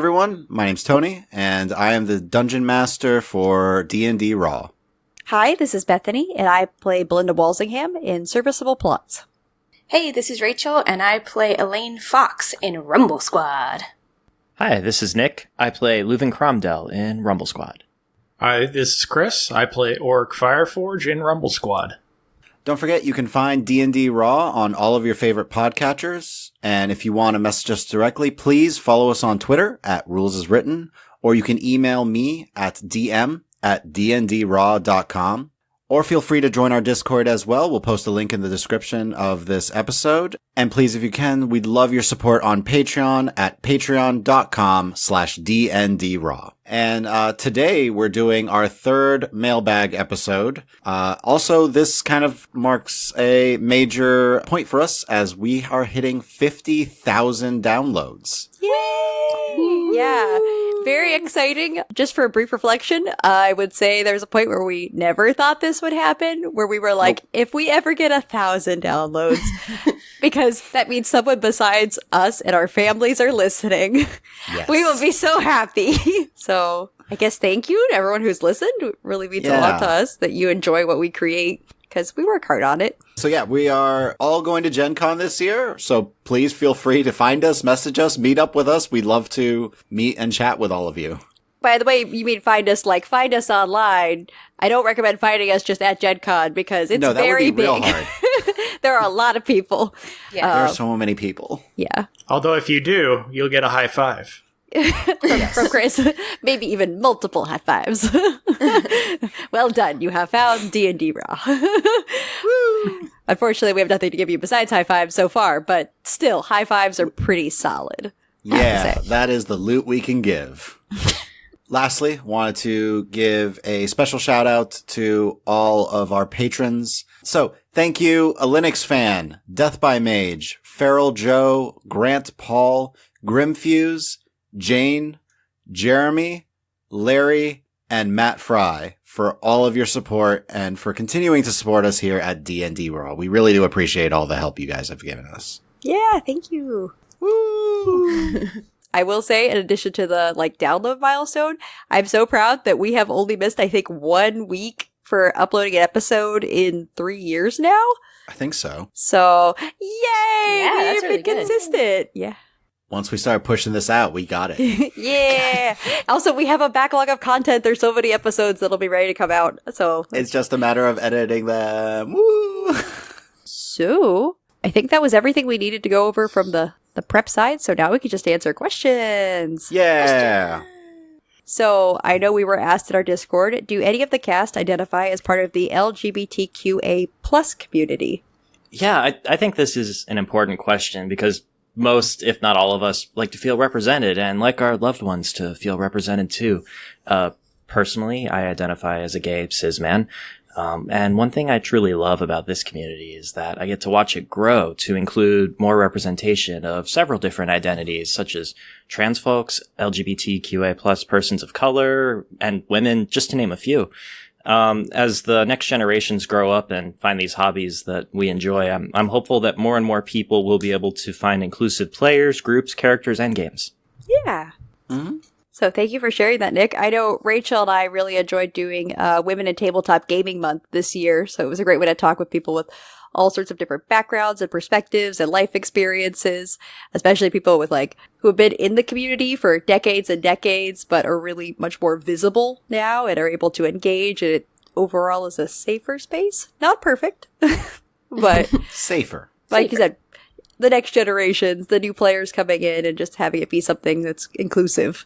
everyone, my name's Tony, and I am the Dungeon Master for D&D Raw. Hi, this is Bethany, and I play Belinda Walsingham in Serviceable Plots. Hey, this is Rachel, and I play Elaine Fox in Rumble Squad. Hi, this is Nick. I play Leuven Cromdell in Rumble Squad. Hi, this is Chris. I play Orc Fireforge in Rumble Squad. Don't forget, you can find D&D Raw on all of your favorite podcatchers, and if you want to message us directly, please follow us on Twitter at RulesAsWritten, or you can email me at dm@dndraw.com. Or feel free to join our Discord as well. We'll post a link in the description of this episode. And please, if you can, we'd love your support on Patreon at patreon.com/DNDRaw. And today we're doing our third mailbag episode. Also, this kind of marks a major point for us as we are hitting 50,000 downloads. Yay! Yeah. Very exciting. Just for a brief reflection, I would say there's a point where we never thought this would happen, where we were like, if we ever get 1,000 downloads, because that means someone besides us and our families are listening, yes. We will be so happy. So I guess thank you to everyone who's listened. It really means a lot to us that you enjoy what we create, because we work hard on it. So yeah, we are all going to Gen Con this year, so please feel free to find us, message us, meet up with us. We'd love to meet and chat with all of you. By the way, you mean find us online. I don't recommend finding us just at Gen Con because it's very big. Real hard. There are a lot of people. Yeah. There are so many people. Yeah. Although if you do, you'll get a high five. from Chris. Maybe even multiple high fives. Well done. You have found D&D Raw. Unfortunately, we have nothing to give you besides high fives so far, but still, high fives are pretty solid. Yeah, that is the loot we can give. Lastly, wanted to give a special shout out to all of our patrons. So, thank you, a Linux fan, Death by Mage, Feral Joe, Grant Paul, Grimfuse, Jane, Jeremy, Larry, and Matt Fry for all of your support and for continuing to support us here at D&D Raw. We really do appreciate all the help you guys have given us. Yeah, thank you. Woo! I will say, in addition to the download milestone, I'm so proud that we have only missed, I think, 1 week for uploading an episode in 3 years now. I think so. So, yay! Yeah, that's really been consistent. Yeah. Once we start pushing this out, we got it. Yeah. Also, we have a backlog of content. There's so many episodes that'll be ready to come out. So it's just a matter of editing them. Woo! So I think that was everything we needed to go over from the prep side. So now we can just answer questions. Yeah. So I know we were asked in our Discord, do any of the cast identify as part of the LGBTQA+ community? Yeah, I think this is an important question because most, if not all of us, like to feel represented and like our loved ones to feel represented too. Personally, I identify as a gay cis man. And one thing I truly love about this community is that I get to watch it grow to include more representation of several different identities, such as trans folks, LGBTQA+ persons of color, and women, just to name a few. As the next generations grow up and find these hobbies that we enjoy, I'm hopeful that more and more people will be able to find inclusive players, groups, characters, and games. Yeah. Mm-hmm. So thank you for sharing that, Nick. I know Rachel and I really enjoyed doing Women in Tabletop Gaming Month this year, so it was a great way to talk with people with all sorts of different backgrounds and perspectives and life experiences, especially people with who have been in the community for decades and decades, but are really much more visible now and are able to engage. And it overall is a safer space. Not perfect, but safer. Like you said, the next generations, the new players coming in and just having it be something that's inclusive.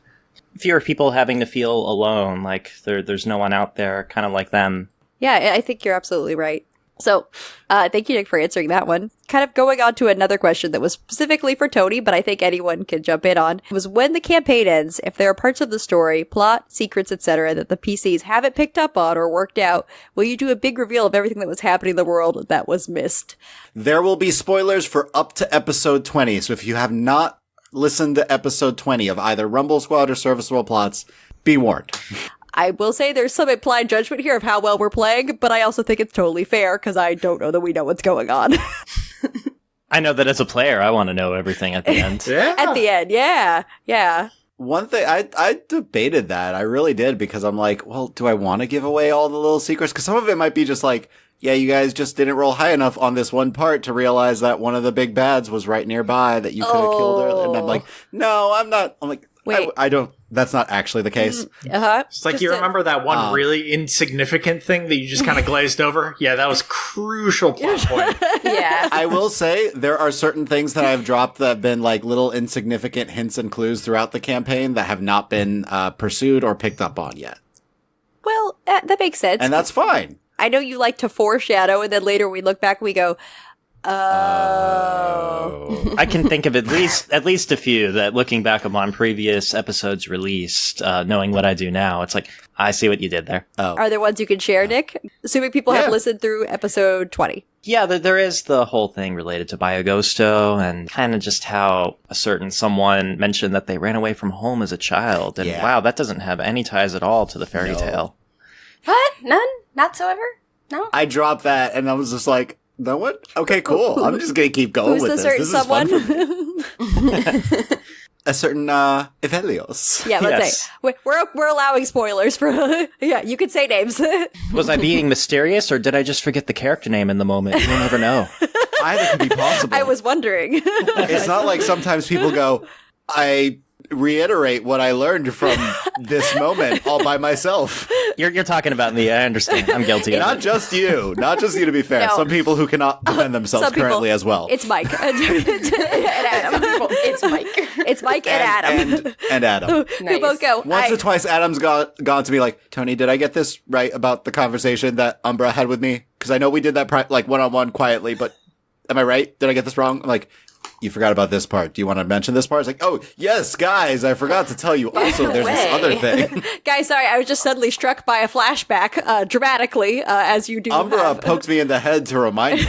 Fewer people having to feel alone, like there's no one out there kind of like them. Yeah, I think you're absolutely right. So, thank you, Nick, for answering that one. Kind of going on to another question that was specifically for Tony, but I think anyone can jump in on, was when the campaign ends, if there are parts of the story, plot, secrets, etc., that the PCs haven't picked up on or worked out, will you do a big reveal of everything that was happening in the world that was missed? There will be spoilers for up to episode 20, so if you have not listened to episode 20 of either Rumble Squad or Serviceable Plots, be warned. I will say there's some implied judgment here of how well we're playing, but I also think it's totally fair because I don't know that we know what's going on. I know that as a player, I want to know everything at the end. Yeah. At the end, yeah. One thing, I debated that. I really did, because I'm like, well, do I want to give away all the little secrets? Because some of it might be just like, yeah, you guys just didn't roll high enough on this one part to realize that one of the big bads was right nearby that you could have killed her. And I'm like, no, I'm not. I'm like, wait, I don't. That's not actually the case. It's like, you remember that one really insignificant thing that you just kind of glazed over? Yeah, that was crucial plot point. Yeah. I will say there are certain things that I've dropped that have been like little insignificant hints and clues throughout the campaign that have not been pursued or picked up on yet. Well, that makes sense. And that's fine. I know you like to foreshadow, and then later we look back and we go, oh. I can think of at least a few that, looking back upon previous episodes released, knowing what I do now, it's like, I see what you did there. Oh. Are there ones you can share, Nick? Assuming people have listened through episode 20. Yeah, there is the whole thing related to Biogosto, and kind of just how a certain someone mentioned that they ran away from home as a child. And wow, that doesn't have any ties at all to the fairy tale. What? None? Not so ever? No? I dropped that and I was just like, no one? Okay, cool. I'm just going to keep going with this. Who's the certain someone? A certain Evelios. Yeah, let's say. We're allowing spoilers for... yeah, you can say names. Was I being mysterious, or did I just forget the character name in the moment? You'll never know. Either could be possible. I was wondering. It's not like sometimes people go, I reiterate what I learned from this moment all by myself. You're talking about me. I understand. I'm guilty of it. Not just you, to be fair. No. Some people who cannot defend themselves currently as well. It's Mike. and Adam. It's Mike. It's Mike and Adam. And Adam. Who both go. Once or twice, Adam's gone to me like, Tony, did I get this right about the conversation that Umbra had with me? Because I know we did that one-on-one quietly, but am I right? Did I get this wrong? I'm like, you forgot about this part. Do you want to mention this part? It's like, oh, yes, guys, I forgot to tell you also there's this other thing. Guys, sorry, I was just suddenly struck by a flashback, dramatically, as you do. Umbra poked me in the head to remind me.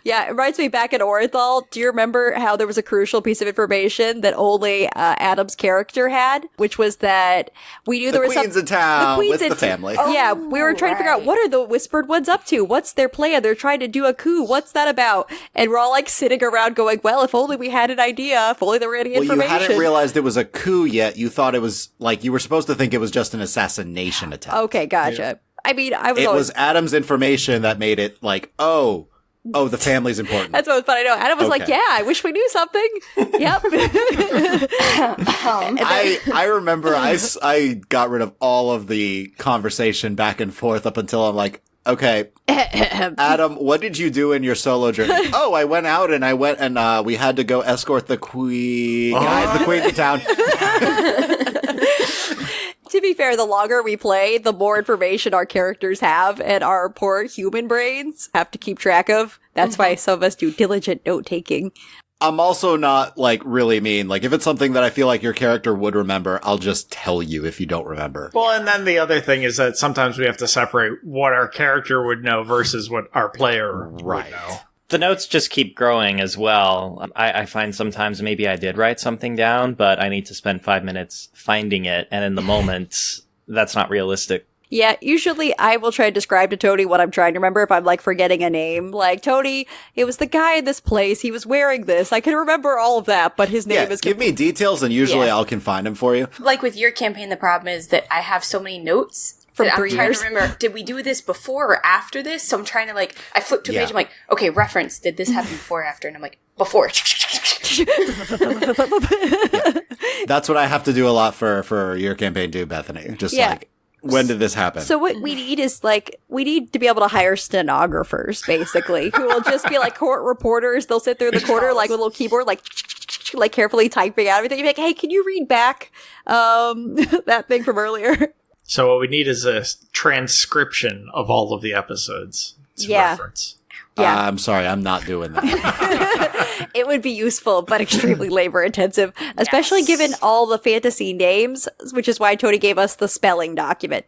Yeah, it reminds me back in Orinthal. Do you remember how there was a crucial piece of information that only Adam's character had? Which was that we knew there was Queen's in town with the family. Yeah, we were trying to figure out, what are the Whispered Ones up to? What's their plan? They're trying to do a coup. What's that about? And we're all like sitting around going, well, if only we had an idea. If only there were any information. You hadn't realized it was a coup yet. You thought it was, like, you were supposed to think it was just an assassination attempt. Okay, gotcha. Yeah. I mean, It was Adam's information that made it like, oh, the family's important. That's what was fun. I know. Adam was like, yeah, I wish we knew something. Yep. I remember I got rid of all of the conversation back and forth up until I'm like, okay, Adam, what did you do in your solo journey? Oh, I went out and we had to go escort the queen. Guys, the queen's in town. To be fair, the longer we play, the more information our characters have, and our poor human brains have to keep track of. That's why some of us do diligent note-taking. I'm also not, like, really mean. Like, if it's something that I feel like your character would remember, I'll just tell you if you don't remember. Well, and then the other thing is that sometimes we have to separate what our character would know versus what our player would know. The notes just keep growing as well. I find sometimes maybe I did write something down, but I need to spend 5 minutes finding it, and in the moment, that's not realistic. Yeah, usually I will try to describe to Tony what I'm trying to remember if I'm, like, forgetting a name. Like, Tony, it was the guy in this place, he was wearing this. I can remember all of that, but his name is... give me details, and usually I can find him for you. Like with your campaign, the problem is that I have so many notes from 3 I'm trying years. to remember, did we do this before or after this? So I'm trying to, like, I flip to a page, I'm like, okay, reference, did this happen before or after? And I'm like, before. That's what I have to do a lot for your campaign too, Bethany. Just like, when did this happen? So what we need is, like, we need to be able to hire stenographers, basically, who will just be like court reporters. They'll sit there in the corner, like, with a little keyboard, like carefully typing out everything. You'd be like, hey, can you read back that thing from earlier? So what we need is a transcription of all of the episodes to reference. Yeah. I'm sorry, I'm not doing that. It would be useful, but extremely labor intensive, especially given all the fantasy names, which is why Tony gave us the spelling document.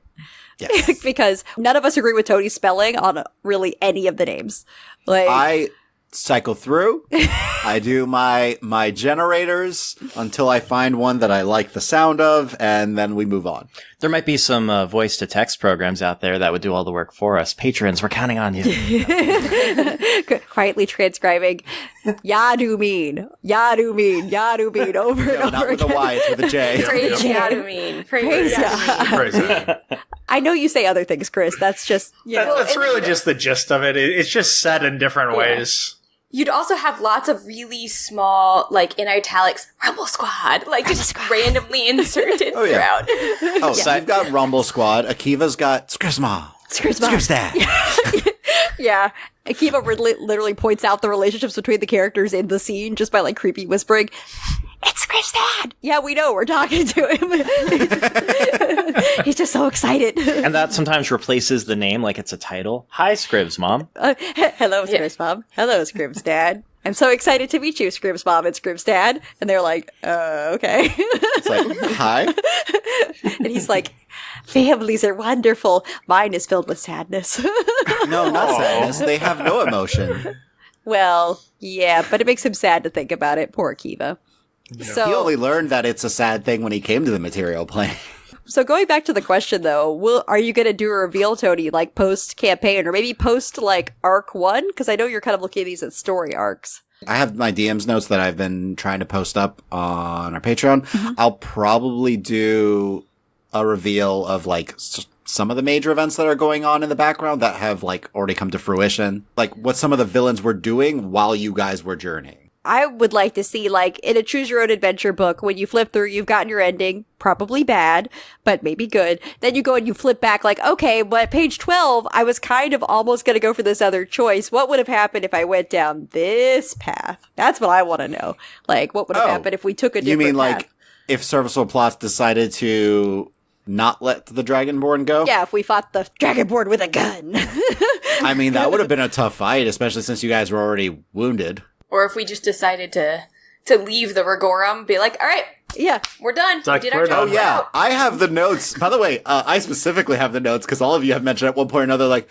Yes. Because none of us agree with Tony's spelling on really any of the names. Like, I cycle through. I do my generators until I find one that I like the sound of, and then we move on. There might be some voice-to-text programs out there that would do all the work for us. Patrons, we're counting on you. Quietly transcribing, Yadu mean, over and over Not with again. a Y, it's with a J. Praise Yadamine. Praise Yadamine. Praise God. I know you say other things, Chris. That's just, That's really just the gist of it. It's just said in different ways. You'd also have lots of really small, like, in italics, Rumble Squad, like, just randomly inserted throughout. Oh, so I've got Rumble Squad. Akiva's got Skrisma. Skrisdad. Yeah. Akiva literally points out the relationships between the characters in the scene just by, like, creepy whispering, "It's Scrib's dad!" Yeah, we know. We're talking to him. He's just so excited. And that sometimes replaces the name like it's a title. Hi, Scribs Mom. Hello, Scrib's mom. Hello, Scrib's dad. I'm so excited to meet you, Scrib's mom and Scrib's dad. And they're like, okay. It's like, hi. And he's like, families are wonderful. Mine is filled with sadness. No, not sadness. They have no emotion. Well, yeah, but it makes him sad to think about it. Poor Akiva. So, He only learned that it's a sad thing when he came to the material plane. So going back to the question though, are you going to do a reveal, Tony, like post campaign or maybe post like arc 1? Because I know you're kind of looking at these as story arcs. I have my DM's notes that I've been trying to post up on our Patreon. Mm-hmm. I'll probably do a reveal of like some of the major events that are going on in the background that have like already come to fruition. Like what some of the villains were doing while you guys were journeying. I would like to see, like, in a choose-your-own-adventure book, when you flip through, you've gotten your ending, probably bad, but maybe good. Then you go and you flip back, like, okay, but page 12, I was kind of almost going to go for this other choice. What would have happened if I went down this path? That's what I want to know. Like, what would have happened if we took a different path? You mean, like, if Serviceable Plots decided to not let the Dragonborn go? Yeah, if we fought the Dragonborn with a gun. I mean, that would have been a tough fight, especially since you guys were already wounded. Or if we just decided to leave the Rigorum, be like, all right, yeah, we're done. Like, we did our job. Oh, yeah. I have the notes. By the way, I specifically have the notes because all of you have mentioned at one point or another, like,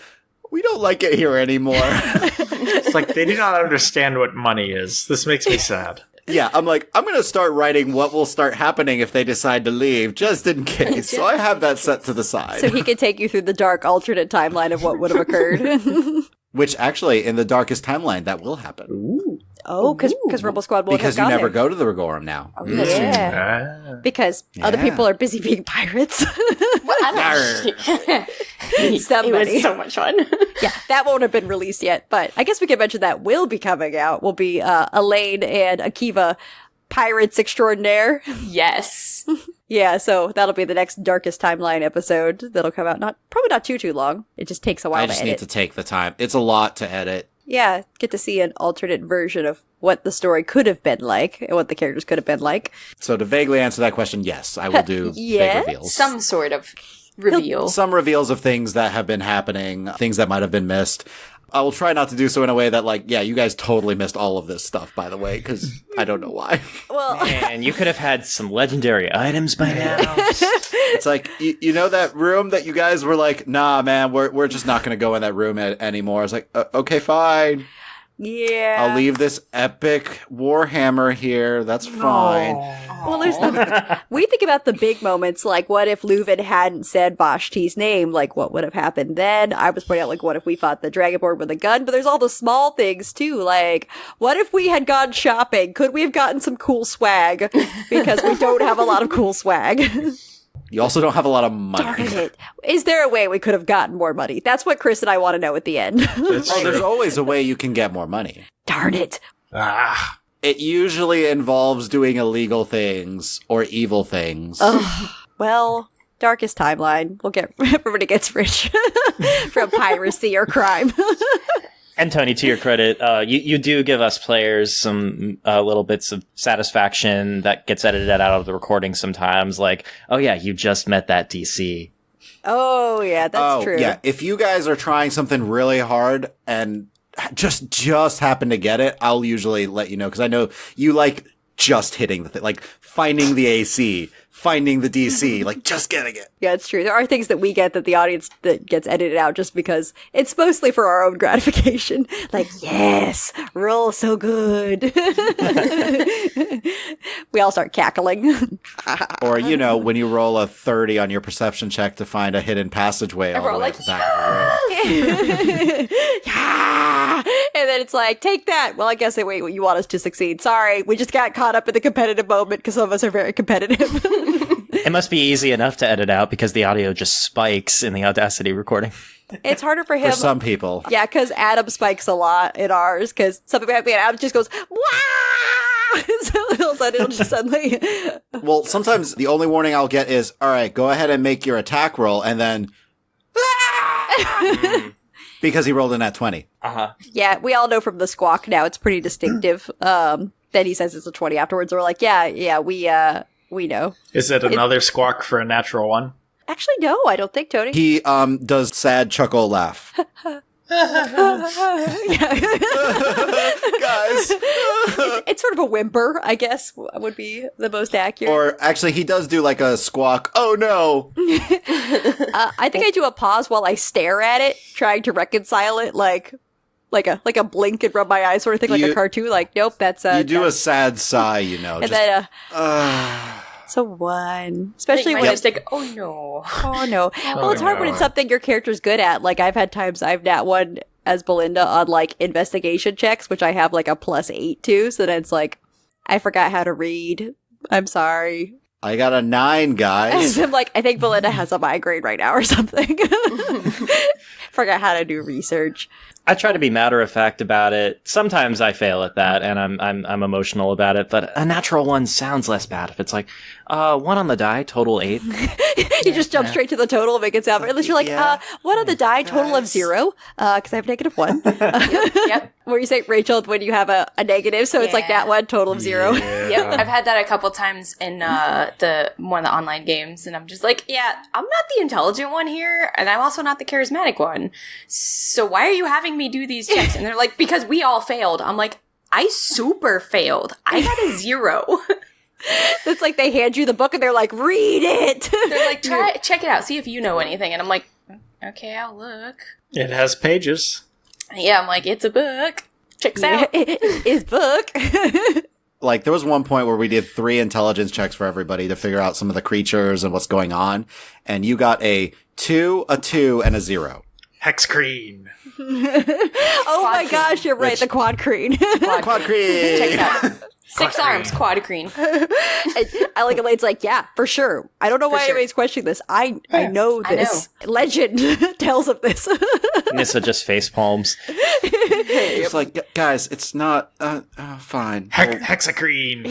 we don't like it here anymore. It's like they do not understand what money is. This makes me sad. Yeah, I'm like, I'm going to start writing what will start happening if they decide to leave, just in case. So I have that set to the side. So he can take you through the dark alternate timeline of what would have occurred. Which actually, in the darkest timeline, that will happen. Ooh. Oh, because Rumble Squad won't because have you gone never there. go to the Rigorum now. Oh, yeah. Because other people are busy being pirates. It was so much fun. Yeah, that won't have been released yet, but I guess we can mention that will be coming out. Will be Elaine and Akiva, pirates extraordinaire. Yes. Yeah, so that'll be the next Darkest Timeline episode that'll come out. Probably not too long. It just takes a while to edit. I just need to take the time. It's a lot to edit. Yeah, get to see an alternate version of what the story could have been like and what the characters could have been like. So to vaguely answer that question, yes, I will do big reveals. Some sort of reveal. Some reveals of things that have been happening, things that might have been missed. I will try not to do so in a way that, like, yeah, you guys totally missed all of this stuff, by the way, because I don't know why. Well, Man, you could have had some legendary items by now. It's like, you know that room that you guys were like, nah, man, we're just not going to go in that room anymore. I was like, okay, fine. yeah. I'll leave this epic Warhammer here. That's fine. Well, there's we think about the big moments, like what if Leuven hadn't said Vashti's name? Like, what would have happened then? I was pointing out, like, what if we fought the Dragonborn with a gun? But there's all the small things, too. Like, what if we had gone shopping? Could we have gotten some cool swag? Because we don't have a lot of cool swag. You also don't have a lot of money. Darn it. Is there a way we could have gotten more money? That's what Chris and I want to know at the end. Oh, there's always a way you can get more money. Darn it. Ah. It usually involves doing illegal things or evil things. Well, Darkest Timeline. We'll get everybody gets rich from piracy or crime. And Tony, to your credit, you do give us players some little bits of satisfaction that gets edited out of the recording sometimes. Like, oh yeah, you just met that DC. Oh, yeah, that's true. Yeah, if you guys are trying something really hard and just happen to get it, I'll usually let you know, because I know you like just hitting the thing, like finding the AC, finding the DC, like just getting it. Yeah, it's true. There are things that we get that the audience that gets edited out just because it's mostly for our own gratification. Like, yes, roll so good. We all start cackling. Or, you know, when you roll a 30 on your perception check to find a hidden passageway all the way at the back of the room. Yeah! And then it's like, take that. Well, I guess they wait. You want us to succeed. Sorry, we just got caught up in the competitive moment because some of us are very competitive. It must be easy enough to edit out because the audio just spikes in the Audacity recording. It's harder for him. For some people. Yeah, because Adam spikes a lot in ours, because some people have me and Adam just goes, wow! So all of a sudden it'll just suddenly... Well, sometimes the only warning I'll get is, all right, go ahead and make your attack roll, and then... because he rolled in at 20. Uh-huh. Yeah, we all know from the squawk now, it's pretty distinctive. Then he says it's a 20 afterwards, and we're like, yeah, we know. Is it another squawk for a natural one? Actually, no, I don't think, Tony. He does sad chuckle laugh. Guys. It's sort of a whimper, I guess, would be the most accurate. Or actually, he does do like a squawk, oh no. I think I do a pause while I stare at it, trying to reconcile it, like a blink and rub my eyes sort of thing, like a cartoon. Like, nope, that's you do a sad sigh, you know. And just, then, so one, especially when it's like, oh no. Well, it's hard when it's something your character's good at. Like, I've had times I've nat one as Belinda on like investigation checks, which I have like a +8 to. So then it's like, I forgot how to read. I'm sorry. I got a 9, guys. I'm like, I think Belinda has a migraine right now or something. Forgot how to do research. I try to be matter of fact about it. Sometimes I fail at that, and I'm emotional about it. But a natural one sounds less bad if it's like 1 on the die, total 8. You just jump straight to the total and make it sound. Unless you're like, 1 on the die, total of 0, because I have -1. Yep. Where you say, Rachel, when you have a negative, so it's like that one, total of 0. Yep. I've had that a couple times in one of the online games, and I'm just like, yeah, I'm not the intelligent one here, and I'm also not the charismatic one. So why are you having me do these checks? And they're like, because we all failed. I'm like, I super failed. I got a 0. It's like they hand you the book and they're like, read it. They're like, check it out, see if you know anything. And I'm like, okay, I'll look. It has pages. Yeah, I'm like, it's a book. Checks out. It's book. Like, there was one point where we did 3 intelligence checks for everybody to figure out some of the creatures and what's going on. And you got a 2, a 2, and a 0. Hexcreen. Oh my gosh, you're right. The quadcreen. Quadcreen. Checks out. 6 arms, quadcreen. I like Elaine's like, yeah, for sure. I don't know why anybody's questioning this. I know this. Legend tells of this. Nissa just face palms. It's like, guys, it's not, fine. Hexacreen.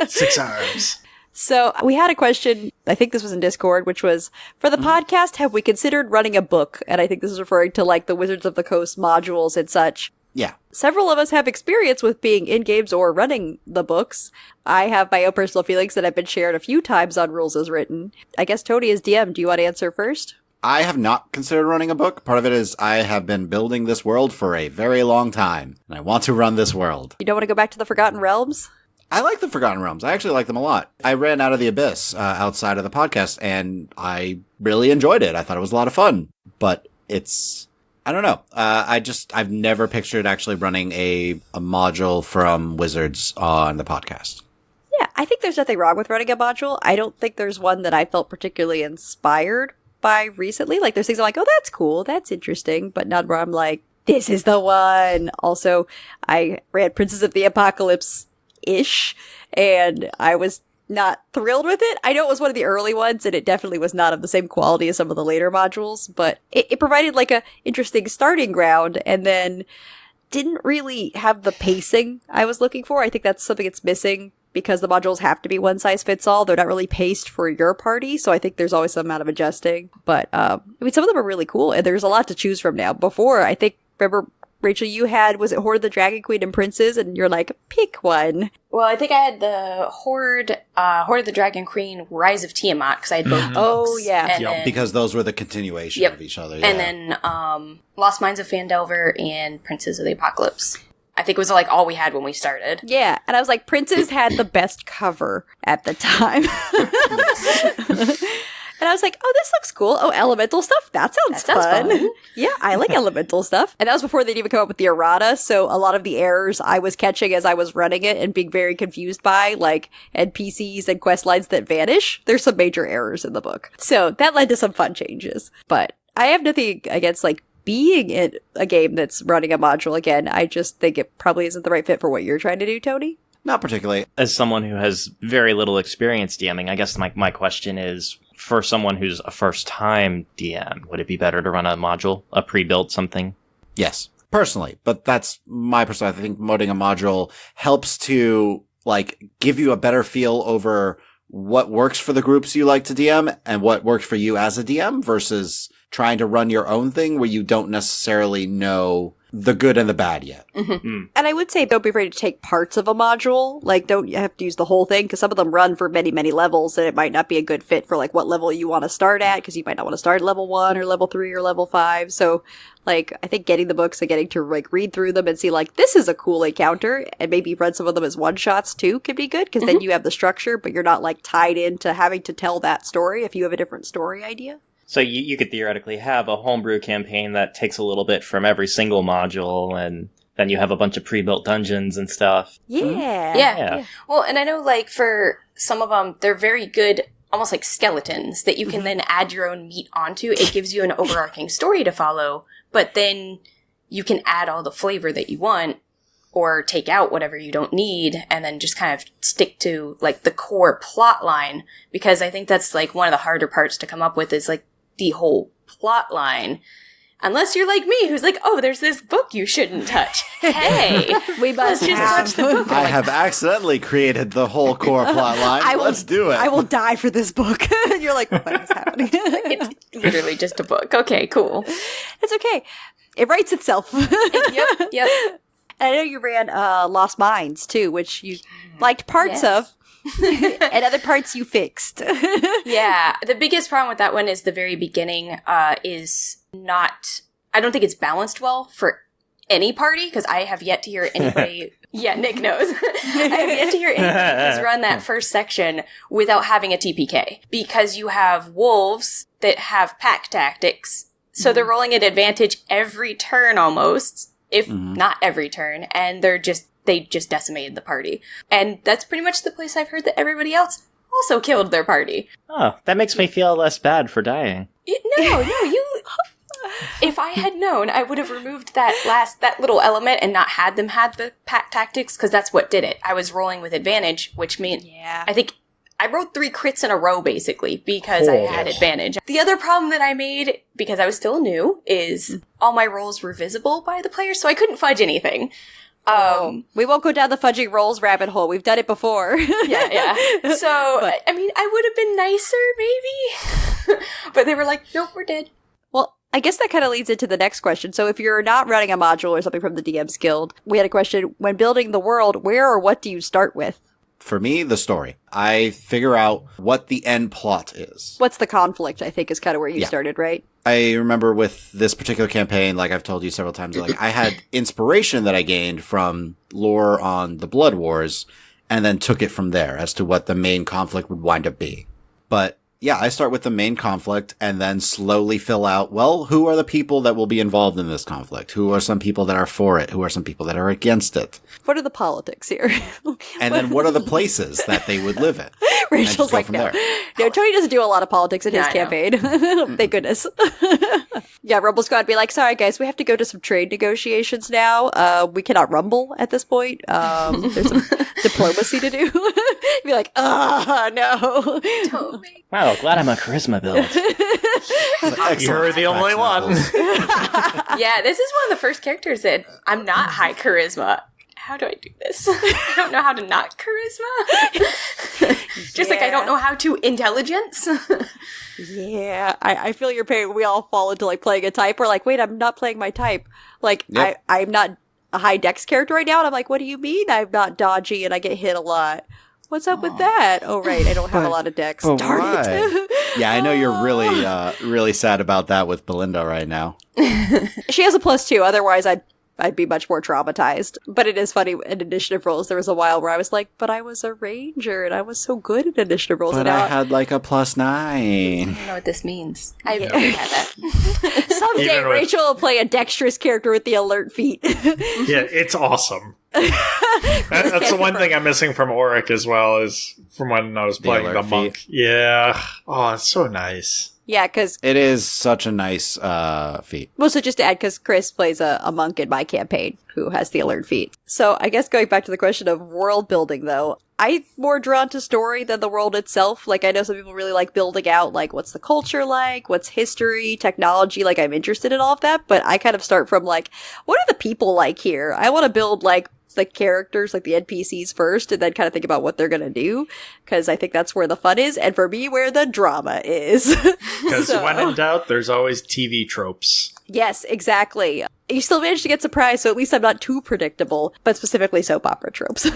6 arms. So we had a question, I think this was in Discord, which was, for the podcast, have we considered running a book? And I think this is referring to like the Wizards of the Coast modules and such. Yeah. Several of us have experience with being in games or running the books. I have my own personal feelings that have been shared a few times on Rules as Written. I guess Tony is DM. Do you want to answer first? I have not considered running a book. Part of it is I have been building this world for a very long time, and I want to run this world. You don't want to go back to the Forgotten Realms? I like the Forgotten Realms. I actually like them a lot. I ran Out of the Abyss outside of the podcast, and I really enjoyed it. I thought it was a lot of fun, but it's... I don't know. I've never pictured actually running a module from Wizards on the podcast. Yeah, I think there's nothing wrong with running a module. I don't think there's one that I felt particularly inspired by recently. Like, there's things I'm like, oh, that's cool, that's interesting, but not where I'm like, this is the one. Also, I ran Princes of the Apocalypse-ish, and I was not thrilled with it. I know it was one of the early ones, and it definitely was not of the same quality as some of the later modules, but it provided like a interesting starting ground, and then didn't really have the pacing I was looking for. I think that's something it's missing, because the modules have to be one size fits all. They're not really paced for your party, so I think there's always some amount of adjusting. But, I mean, some of them are really cool, and there's a lot to choose from now. Before, I think, remember, Rachel, you had, was it Horde of the Dragon Queen and Princes? And you're like, pick one. Well, I think I had the Horde of the Dragon Queen, Rise of Tiamat, because I had both books. Oh, yeah. And then, because those were the continuation of each other. Yeah. And then Lost Mines of Phandelver and Princes of the Apocalypse. I think it was like all we had when we started. Yeah, and I was like, Prince's had the best cover at the time. And I was like, oh, this looks cool. Oh, elemental stuff? That sounds fun. Yeah, I like elemental stuff. And that was before they'd even come up with the errata, so a lot of the errors I was catching as I was running it and being very confused by, like NPCs and quest lines that vanish. There's some major errors in the book. So that led to some fun changes. But I have nothing against, like, being in a game that's running a module again. I just think it probably isn't the right fit for what you're trying to do, Tony. Not particularly. As someone who has very little experience DMing, I guess my question is, for someone who's a first-time DM, would it be better to run a module, a pre-built something? Yes, personally. But that's my perspective. I think modding a module helps to, like, give you a better feel over what works for the groups you like to DM and what works for you as a DM versus trying to run your own thing where you don't necessarily know the good and the bad yet. And I would say don't be afraid to take parts of a module. Like, don't have to use the whole thing, because some of them run for many, many levels, and it might not be a good fit for, like, what level you want to start at, because you might not want to start at level 1 or level 3 or level 5. So, like, I think getting the books and getting to, like, read through them and see, like, this is a cool encounter, and maybe run some of them as one-shots, too, can be good, because then you have the structure, but you're not, like, tied into having to tell that story if you have a different story idea. So you could theoretically have a homebrew campaign that takes a little bit from every single module, and then you have a bunch of pre-built dungeons and stuff. Yeah. Yeah. Well, and I know, like, for some of them, they're very good, almost like skeletons that you can then add your own meat onto. It gives you an overarching story to follow, but then you can add all the flavor that you want, or take out whatever you don't need, and then just kind of stick to, like, the core plot line. Because I think that's, like, one of the harder parts to come up with is, like, the whole plot line. Unless you're like me, who's like, oh, there's this book you shouldn't touch. Hey, we must just touch the book. I have accidentally created the whole core plot line. Let's do it. I will die for this book. And you're like, what is happening? It's literally just a book. Okay, cool. It's okay. It writes itself. Yep. And I know you ran Lost Mines, too, which you liked parts of. And other parts you fixed. Yeah. The biggest problem with that one is the very beginning is not... I don't think it's balanced well for any party, because I have yet to hear anybody... Yeah, Nick knows. I have yet to hear anybody who's run that first section without having a TPK. Because you have wolves that have pack tactics, so they're rolling at advantage every turn almost, if not every turn, and they just decimated the party. And that's pretty much the place I've heard that everybody else also killed their party. Oh, that makes me feel less bad for dying. No, you... If I had known, I would have removed that little element and not had them had the pack tactics, because that's what did it. I was rolling with advantage, which meant... Yeah. I think I rolled 3 crits in a row, basically, because I had advantage. The other problem that I made, because I was still new, is all my rolls were visible by the players, so I couldn't fudge anything. We won't go down the fudging rolls rabbit hole. We've done it before. Yeah. So, but, I mean, I would have been nicer, maybe. But they were like, nope, we're dead. Well, I guess that kind of leads into the next question. So if you're not running a module or something from the DM's Guild, we had a question, when building the world, where or what do you start with? For me, the story. I figure out what the end plot is. What's the conflict, I think, is kind of where you started, right? I remember with this particular campaign, like I've told you several times, like I had inspiration that I gained from lore on the Blood Wars, and then took it from there as to what the main conflict would wind up being. But yeah, I start with the main conflict and then slowly fill out, well, who are the people that will be involved in this conflict? Who are some people that are for it? Who are some people that are against it? What are the politics here? And then what are the places that they would live in? Rachel's like, no. No, Tony doesn't do a lot of politics in his campaign. Thank goodness. Yeah, Rumble Squad be like, sorry guys, we have to go to some trade negotiations now. We cannot rumble at this point. There's some diplomacy to do. Be like, no. Totally. Wow, glad I'm a charisma build. You're the only one. Yeah, this is one of the first characters that I'm not high charisma. How do I do this? I don't know how to not charisma. Just like I don't know how to intelligence. Yeah, I feel your pain. We all fall into like playing a type. We're like, wait, I'm not playing my type. Like, yep. I'm not a high dex character right now. And I'm like, what do you mean I'm not dodgy and I get hit a lot? What's up with that? Oh, right. I don't have a lot of dex. Darn it. Yeah, I know you're really sad about that with Belinda right now. She has a +2. Otherwise, I'd I'd be much more traumatized. But it is funny, in initiative rolls, there was a while where I was like, but I was a ranger, and I was so good at initiative rolls. But I had like a +9. I don't know what this means. I've never had that. Someday Rachel will play a dexterous character with the alert feat. Yeah, it's awesome. That's the one thing I'm missing from Auric as well, is from when I was playing the monk. Feat. Yeah. Oh, it's so nice. Yeah, because... It is such a nice feat. Well, so just to add, because Chris plays a monk in my campaign who has the alert feat. So I guess going back to the question of world building, though, I'm more drawn to story than the world itself. Like, I know some people really like building out, like, what's the culture like? What's history, technology? Like, I'm interested in all of that, but I kind of start from, like, what are the people like here? I want to build, like, the characters, like the NPCs first, and then kind of think about what they're going to do, because I think that's where the fun is, and for me, where the drama is. Because when in doubt, there's always TV tropes. Yes, exactly. You still manage to get surprised, so at least I'm not too predictable, but specifically soap opera tropes.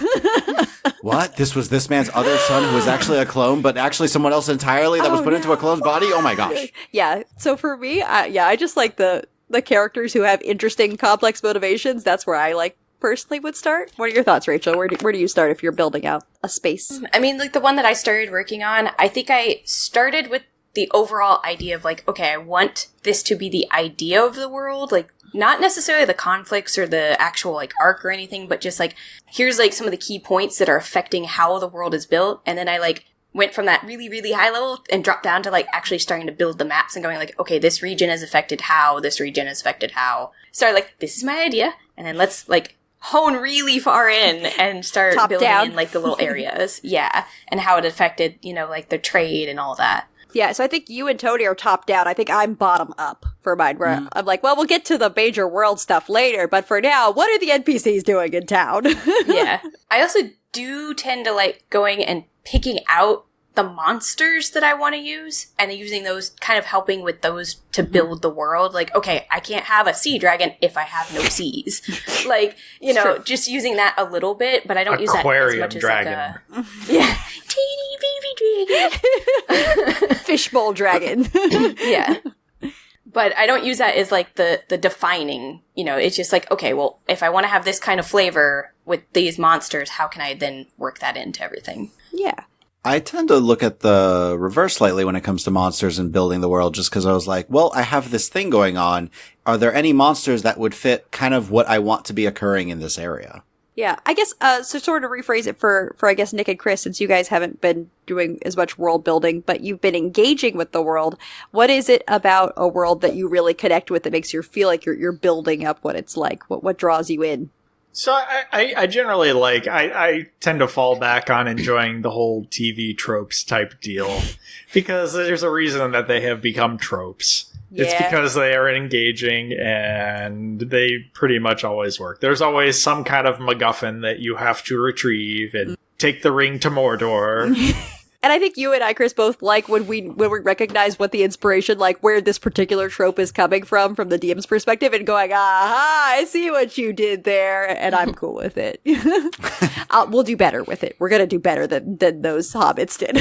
What? This was this man's other son who was actually a clone, but actually someone else entirely that was put into a clone's body? Oh my gosh. Yeah, so for me, I just like the characters who have interesting, complex motivations. That's where I personally would start. What are your thoughts, Rachel? Where do you start if you're building out a space? I mean, like the one that I started working on, I think I started with the overall idea of like, okay, I want this to be the idea of the world, like not necessarily the conflicts or the actual like arc or anything, but just like, here's like some of the key points that are affecting how the world is built. And then I like went from that really, really high level and dropped down to like actually starting to build the maps and going like, okay, this region is affected how, this region is affected how. Started like, this is my idea. And then let's like hone really far in and start Top building down. in like the little areas. Yeah. And how it affected, like the trade and all that. Yeah, so I think you and Tony are top down. I think I'm bottom up for mine, where I'm like, well, we'll get to the major world stuff later, but for now, what are the NPCs doing in town? Yeah. I also do tend to like going and picking out the monsters that I want to use and using those, kind of helping with those to build the world. Like, okay, I can't have a sea dragon if I have no seas. Like, just using that a little bit, but I don't use that as much dragon. as like yeah, teeny baby dragon. Fishbowl dragon. Yeah. But I don't use that as like the defining, it's just like, okay, well, if I want to have this kind of flavor with these monsters, how can I then work that into everything? Yeah. I tend to look at the reverse slightly when it comes to monsters and building the world, just because I was like, well, I have this thing going on. Are there any monsters that would fit kind of what I want to be occurring in this area? Yeah, I guess, so sort of rephrase it for I guess, Nick and Chris, since you guys haven't been doing as much world building, but you've been engaging with the world. What is it about a world that you really connect with that makes you feel like you're building up what it's like? What draws you in? So I generally I tend to fall back on enjoying the whole TV tropes type deal, because there's a reason that they have become tropes. Yeah. It's because they are engaging and they pretty much always work. There's always some kind of MacGuffin that you have to retrieve and take the ring to Mordor. And I think you and I, Chris, both like when we recognize what the inspiration, like where this particular trope is coming from the DM's perspective, and going, aha, I see what you did there, and I'm cool with it. We'll do better with it. We're gonna do better than those hobbits did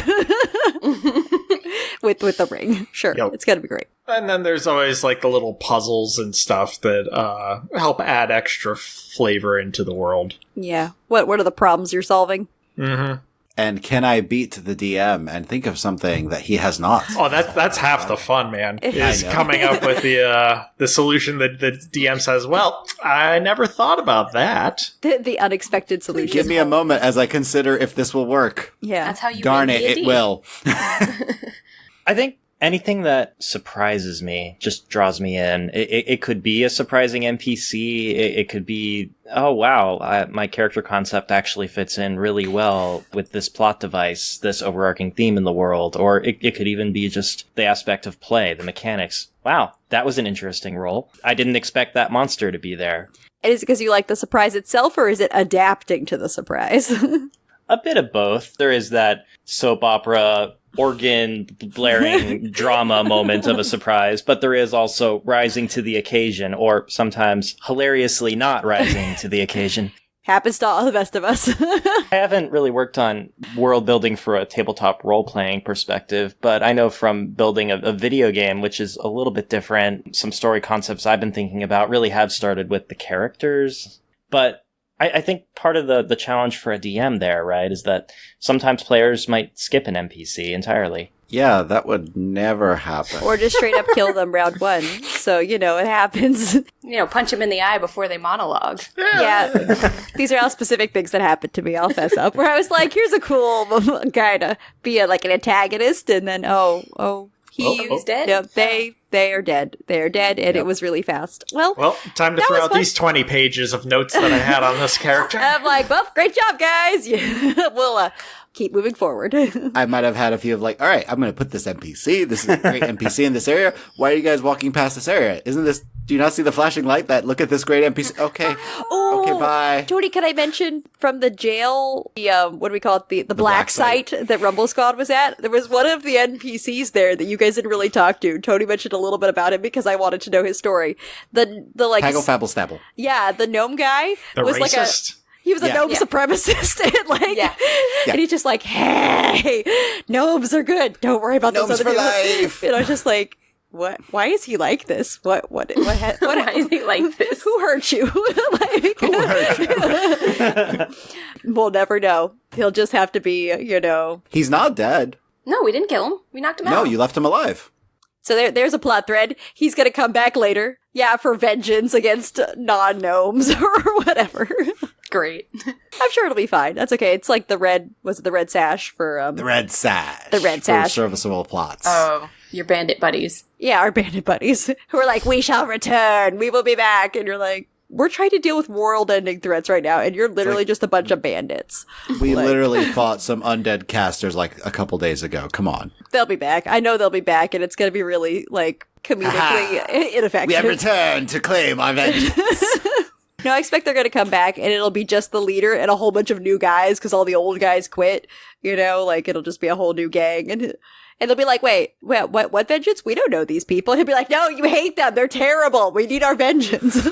with the ring. Sure, Yep. It's gonna be great. And then there's always like the little puzzles and stuff that help add extra flavor into the world. Yeah. What are the problems you're solving? Mm-hmm. And can I beat the DM and think of something that he has not? Oh, that's half the fun, man. Is I know. coming up with the solution that the DM says, well, I never thought about that. The unexpected solution. Give me a moment as I consider if this will work. Yeah. That's how you Darn win it, it D&D. will. I think anything that surprises me just draws me in. It could be a surprising NPC. It could be, oh wow, my character concept actually fits in really well with this plot device, this overarching theme in the world. Or it could even be just the aspect of play, the mechanics. Wow, that was an interesting role. I didn't expect that monster to be there. And is it because you like the surprise itself, or is it adapting to the surprise? A bit of both. There is that soap opera organ blaring drama moment of a surprise, but there is also rising to the occasion, or sometimes hilariously not rising to the occasion. Happens to all the best of us. I haven't really worked on world building for a tabletop role-playing perspective, but I know from building a video game, which is a little bit different, some story concepts I've been thinking about really have started with the characters. But I think part of the challenge for a DM there, right, is that sometimes players might skip an NPC entirely. Yeah, that would never happen. Or just straight up kill them round one. So, it happens. Punch them in the eye before they monologue. Yeah. These are all specific things that happened to me, I'll fess up. Where I was like, here's a cool guy to be an antagonist, and then, he's dead? Yep, they are dead. They are dead, and it was really fast. Well, time to throw out these 20 pages of notes that I had on this character. I'm like, great job, guys. We'll keep moving forward. I might have had a few of all right, I'm going to put this NPC. This is a great NPC in this area. Why are you guys walking past this area? Do you not see the flashing light look at this great NPC? Okay. Okay, bye. Tony, can I mention from the jail, what do we call it? The black site that Rumble Squad was at? There was one of the NPCs there that you guys didn't really talk to. Tony mentioned a little bit about him because I wanted to know his story. The Haggle Fabble Stabble. Yeah, the gnome guy was racist. He was a gnome supremacist, and and he's just like, hey, gnomes are good. Don't worry about those other for life. And I was just like, what? Why is he like this? What Why is he like this? Who hurt you? Who hurt you? We'll never know. He'll just have to be, He's not dead. No, we didn't kill him. We knocked him out. No, you left him alive. So there's a plot thread. He's going to come back later. Yeah, for vengeance against non-gnomes or whatever. Great. I'm sure it'll be fine. That's okay. It's like the red sash for... the red sash. The red sash. For serviceable plots. Oh, your bandit buddies. Yeah, our bandit buddies. Who are like, we shall return. We will be back. And you're like, we're trying to deal with world-ending threats right now, and you're literally just a bunch of bandits. We literally fought some undead casters a couple days ago. Come on. They'll be back. I know they'll be back, and it's going to be really, comedically ineffective. We have returned to claim our vengeance. No, I expect they're going to come back, and it'll be just the leader and a whole bunch of new guys, because all the old guys quit. It'll just be a whole new gang, and they'll be like, wait, what vengeance? We don't know these people. And he'll be like, no, you hate them. They're terrible. We need our vengeance.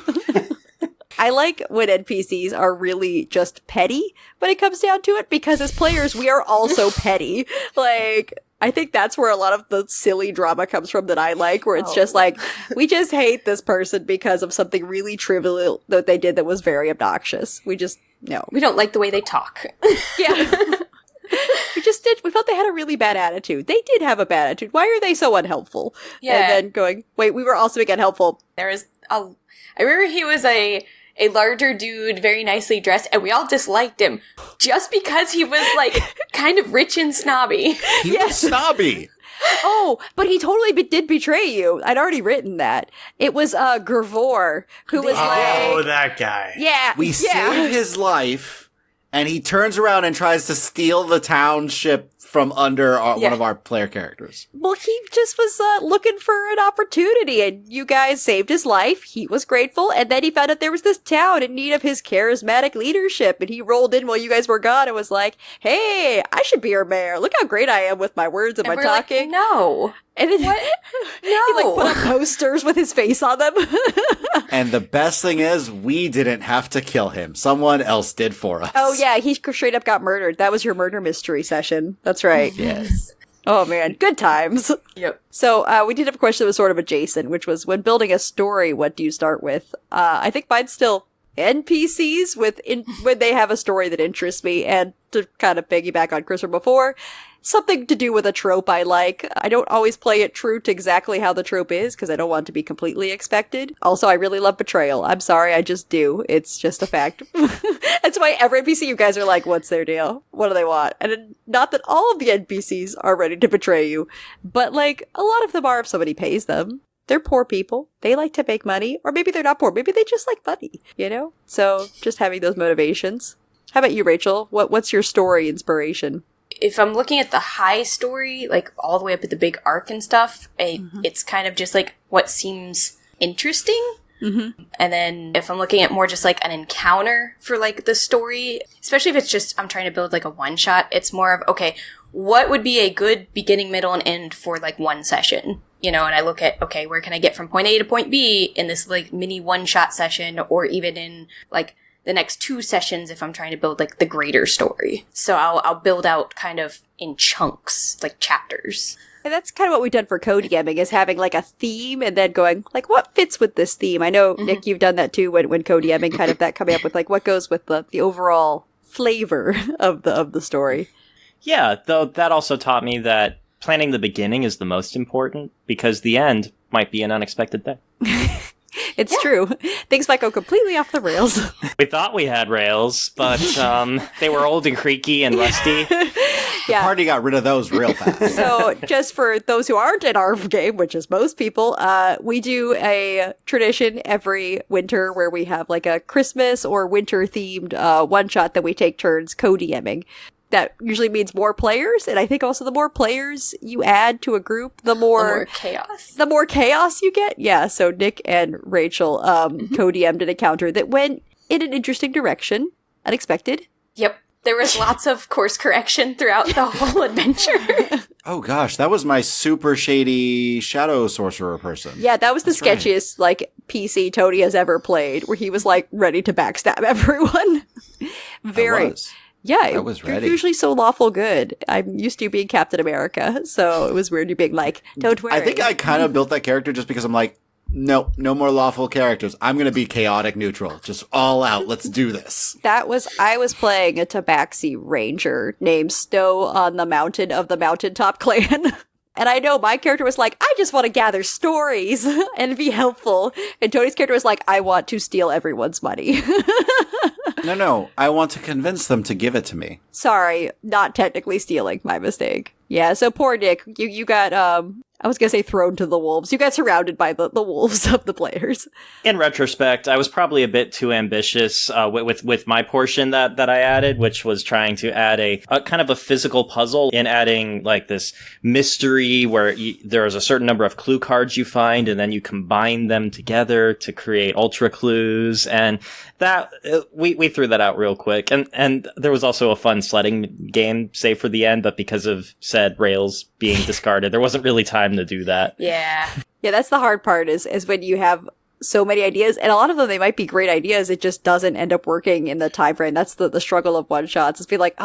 I like when NPCs are really just petty when it comes down to it, because as players, we are also petty. I think that's where a lot of the silly drama comes from that I like, where it's just we just hate this person because of something really trivial that they did that was very obnoxious. We just, no. We don't like the way they talk. Yeah. We felt they had a really bad attitude. They did have a bad attitude. Why are they so unhelpful? Yeah. And then going, wait, we were also being unhelpful. I remember he was a larger dude, very nicely dressed, and we all disliked him just because he was kind of rich and snobby. He was snobby. Oh, but he totally did betray you. I'd already written that. It was Gervor, who was that guy. Yeah. We saved his life, and he turns around and tries to steal the township from under one of our player characters. Well, he just was looking for an opportunity, and you guys saved his life. He was grateful, and then he found out there was this town in need of his charismatic leadership, and he rolled in while you guys were gone and was like, hey, I should be your mayor. Look how great I am with my words and my talking. Like, no. And then No. he put up posters with his face on them. And the best thing is, we didn't have to kill him. Someone else did for us. Oh, yeah, he straight up got murdered. That was your murder mystery session. That's right. Yes. Oh, man. Good times. Yep. So we did have a question that was sort of adjacent, which was, when building a story, what do you start with? I think mine's still NPCs when they have a story that interests me, and to kind of piggyback on Chris from before, something to do with a trope I like. I don't always play it true to exactly how the trope is, because I don't want it to be completely expected. Also, I really love betrayal. I'm sorry, I just do. It's just a fact. That's why every NPC you guys are like, what's their deal? What do they want? And not that all of the NPCs are ready to betray you, but a lot of them are if somebody pays them. They're poor people. They like to make money. Or maybe they're not poor. Maybe they just like money, So just having those motivations. How about you, Rachel? What's your story inspiration? If I'm looking at the high story, all the way up at the big arc and stuff, it's kind of just what seems interesting. Mm-hmm. And then if I'm looking at more just an encounter for the story, especially if it's just I'm trying to build a one shot, it's more of, okay, what would be a good beginning, middle, and end for one session? And I look at, okay, where can I get from point A to point B in this mini one shot session, or even in the next 2 sessions if I'm trying to build like the greater story. So I'll build out kind of in chunks, like chapters. And that's kind of what we've done for co-DMing, is having like a theme and then going like, what fits with this theme? I know, Nick, you've done that too when co-DMing, kind of that coming up with like what goes with the overall flavor of the story. Yeah, though that also taught me that planning the beginning is the most important, because the end might be an unexpected thing. It's true. Things might go completely off the rails. We thought we had rails, but they were old and creaky and rusty. The party got rid of those real fast. So just for those who aren't in our game, which is most people, we do a tradition every winter where we have like a Christmas or winter themed one-shot that we take turns co-DMing. That usually means more players, and I think also the more players you add to a group, the more chaos. The more chaos you get. Yeah, so Nick and Rachel co-DM'd an encounter that went in an interesting direction. Unexpected. Yep. There was lots of course correction throughout the whole adventure. Oh gosh, that was my super shady shadow sorcerer person. Yeah, that was the sketchiest, like, PC Tony has ever played, where he was, like, ready to backstab everyone. Very. Yeah, I was ready. You're usually so lawful good. I'm used to you being Captain America, so it was weird you being like, don't worry. I think I kind of built that character just because I'm like, no more lawful characters. I'm going to be chaotic neutral. Just all out. Let's do this. I was playing a Tabaxi ranger named Stowe on the mountain of the Mountaintop clan. And I know my character was like, I just want to gather stories and be helpful. And Tony's character was like, I want to steal everyone's money. No. I want to convince them to give it to me. Sorry, not technically stealing. My mistake. Yeah, so poor Nick, you got, I was gonna say thrown to the wolves. You got surrounded by the wolves of the players. In retrospect, I was probably a bit too ambitious with my portion that I added, which was trying to add a kind of a physical puzzle in adding like this mystery where there is a certain number of clue cards you find, and then you combine them together to create ultra clues. And that we threw that out real quick. And there was also a fun sledding game, save for the end, but because of said rails being discarded, there wasn't really time to do that. Yeah, that's the hard part is when you have so many ideas, and a lot of them, they might be great ideas, it just doesn't end up working in the time frame. That's the struggle of one shots. It's be like,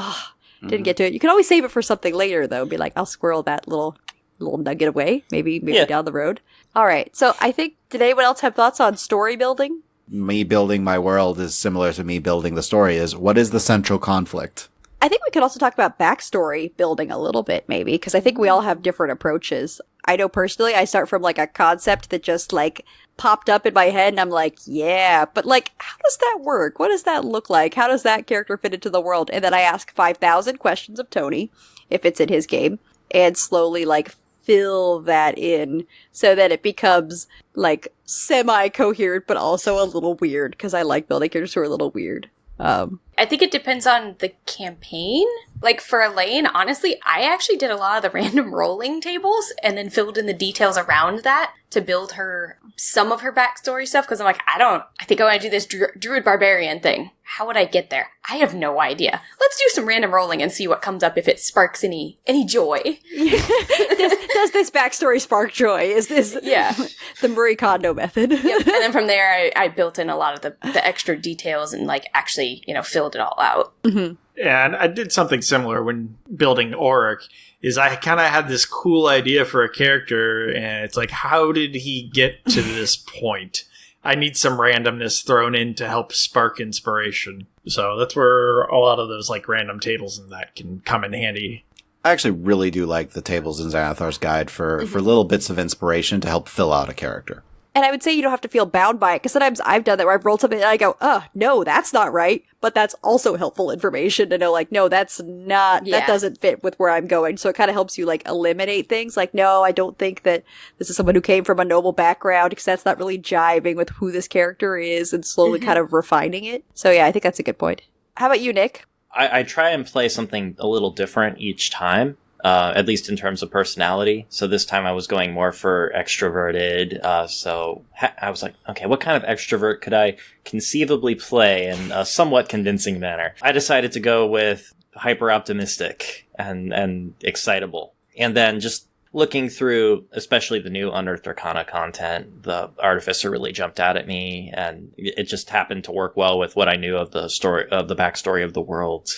didn't get to it. You can always save it for something later though. Be like, I'll squirrel that little nugget away, maybe down the road. All right, so I think, did anyone else have thoughts on story building? Me building my world is similar to me building the story. Is what is the central conflict? I think we could also talk about backstory building a little bit, maybe, because I think we all have different approaches. I know personally, I start from like a concept that just like popped up in my head, and I'm like, yeah, but like, how does that work? What does that look like? How does that character fit into the world? And then I ask 5,000 questions of Tony, if it's in his game, and slowly like fill that in so that it becomes like semi-coherent, but also a little weird, because I like building characters who are a little weird. I think it depends on the campaign. Like for Elaine, honestly, I actually did a lot of the random rolling tables and then filled in the details around that to build her some of her backstory stuff, because I'm like, I think I want to do this druid barbarian thing. How would I get there? I have no idea. Let's do some random rolling and see what comes up, if it sparks any joy. Does this backstory spark joy? Is this the Marie Kondo method? Yep. And then from there, I built in a lot of the extra details and like actually, filled it all out. Mm-hmm. And I did something similar when building Auric, is I kind of had this cool idea for a character, and it's like, how did he get to this point? I need some randomness thrown in to help spark inspiration. So that's where a lot of those like random tables and that can come in handy. I actually really do like the tables in Xanathar's Guide for little bits of inspiration to help fill out a character. And I would say you don't have to feel bound by it, because sometimes I've done that where I've rolled something and I go, no, that's not right. But that's also helpful information to know, like, no, that's not, that doesn't fit with where I'm going. So it kind of helps you, like, eliminate things. Like, no, I don't think that this is someone who came from a noble background, because that's not really jiving with who this character is, and slowly kind of refining it. So yeah, I think that's a good point. How about you, Nick? I try and play something a little different each time. At least in terms of personality. So this time I was going more for extroverted. So I was like, okay, what kind of extrovert could I conceivably play in a somewhat convincing manner? I decided to go with hyper optimistic and excitable. And then just looking through, especially the new Unearthed Arcana content, the Artificer really jumped out at me, and it just happened to work well with what I knew of the story, of the backstory of the world,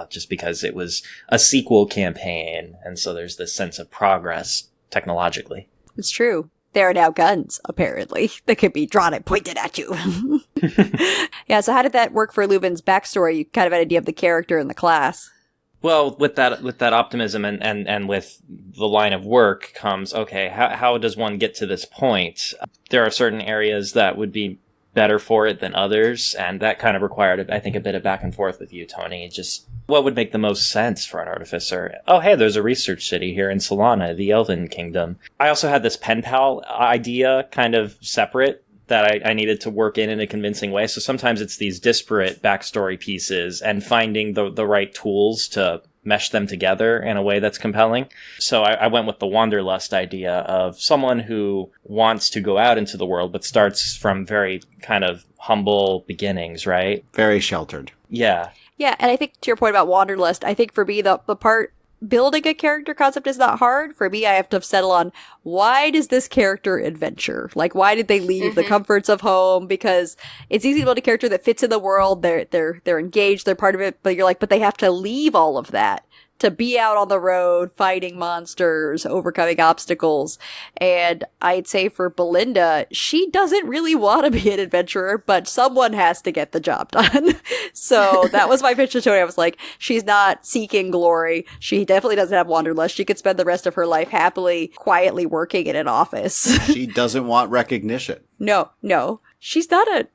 just because it was a sequel campaign, and so there's this sense of progress technologically. It's true. There are now guns, apparently, that could be drawn and pointed at you. Yeah, so how did that work for Leuven's backstory? You kind of had an idea of the character and the class. Well, with that optimism and with the line of work comes, okay, how does one get to this point? There are certain areas that would be better for it than others, and that kind of required, I think, a bit of back and forth with you, Tony. Just what would make the most sense for an artificer? Oh, hey, there's a research city here in Solana, the Elven Kingdom. I also had this pen pal idea kind of separate that I needed to work in a convincing way. So sometimes it's these disparate backstory pieces and finding the right tools to mesh them together in a way that's compelling. So I went with the Wanderlust idea of someone who wants to go out into the world, but starts from very kind of humble beginnings, right? Very sheltered. Yeah. Yeah, and I think to your point about Wanderlust, I think for me, the part building a character concept is not hard. For me, I have to settle on, why does this character adventure? Like, why did they leave the comforts of home? Because it's easy to build a character that fits in the world. They're engaged. They're part of it. But you're like, but they have to leave all of that to be out on the road, fighting monsters, overcoming obstacles. And I'd say for Belinda, she doesn't really want to be an adventurer, but someone has to get the job done. So that was my pitch to Tony. I was like, she's not seeking glory. She definitely doesn't have wanderlust. She could spend the rest of her life happily, quietly working in an office. She doesn't want recognition. No. She's not a,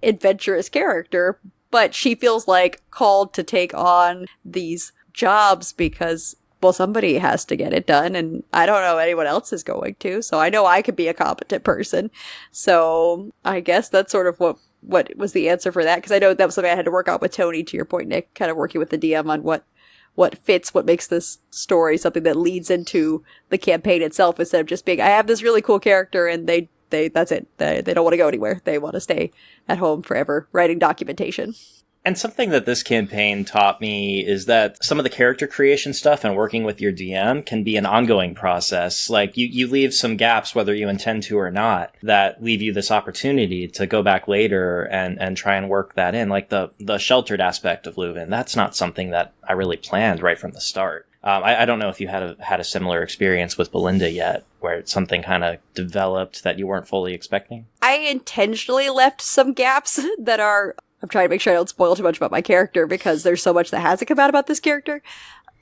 adventurous character, but she feels called to take on these jobs because, well, somebody has to get it done, and I don't know anyone else is going to, so I know I could be a competent person. So I guess that's sort of what was the answer for that, because I know that was something I had to work out with Tony, to your point, Nick, kind of working with the DM on what fits, what makes this story something that leads into the campaign itself, instead of just being, I have this really cool character and they that's it. They don't want to go anywhere. They want to stay at home forever writing documentation. And something that this campaign taught me is that some of the character creation stuff and working with your DM can be an ongoing process. Like, you leave some gaps, whether you intend to or not, that leave you this opportunity to go back later and try and work that in. Like the sheltered aspect of Leuven, that's not something that I really planned right from the start. I don't know if you had a similar experience with Belinda yet, where something kind of developed that you weren't fully expecting. I intentionally left some gaps that are... I'm trying to make sure I don't spoil too much about my character, because there's so much that hasn't come out about this character.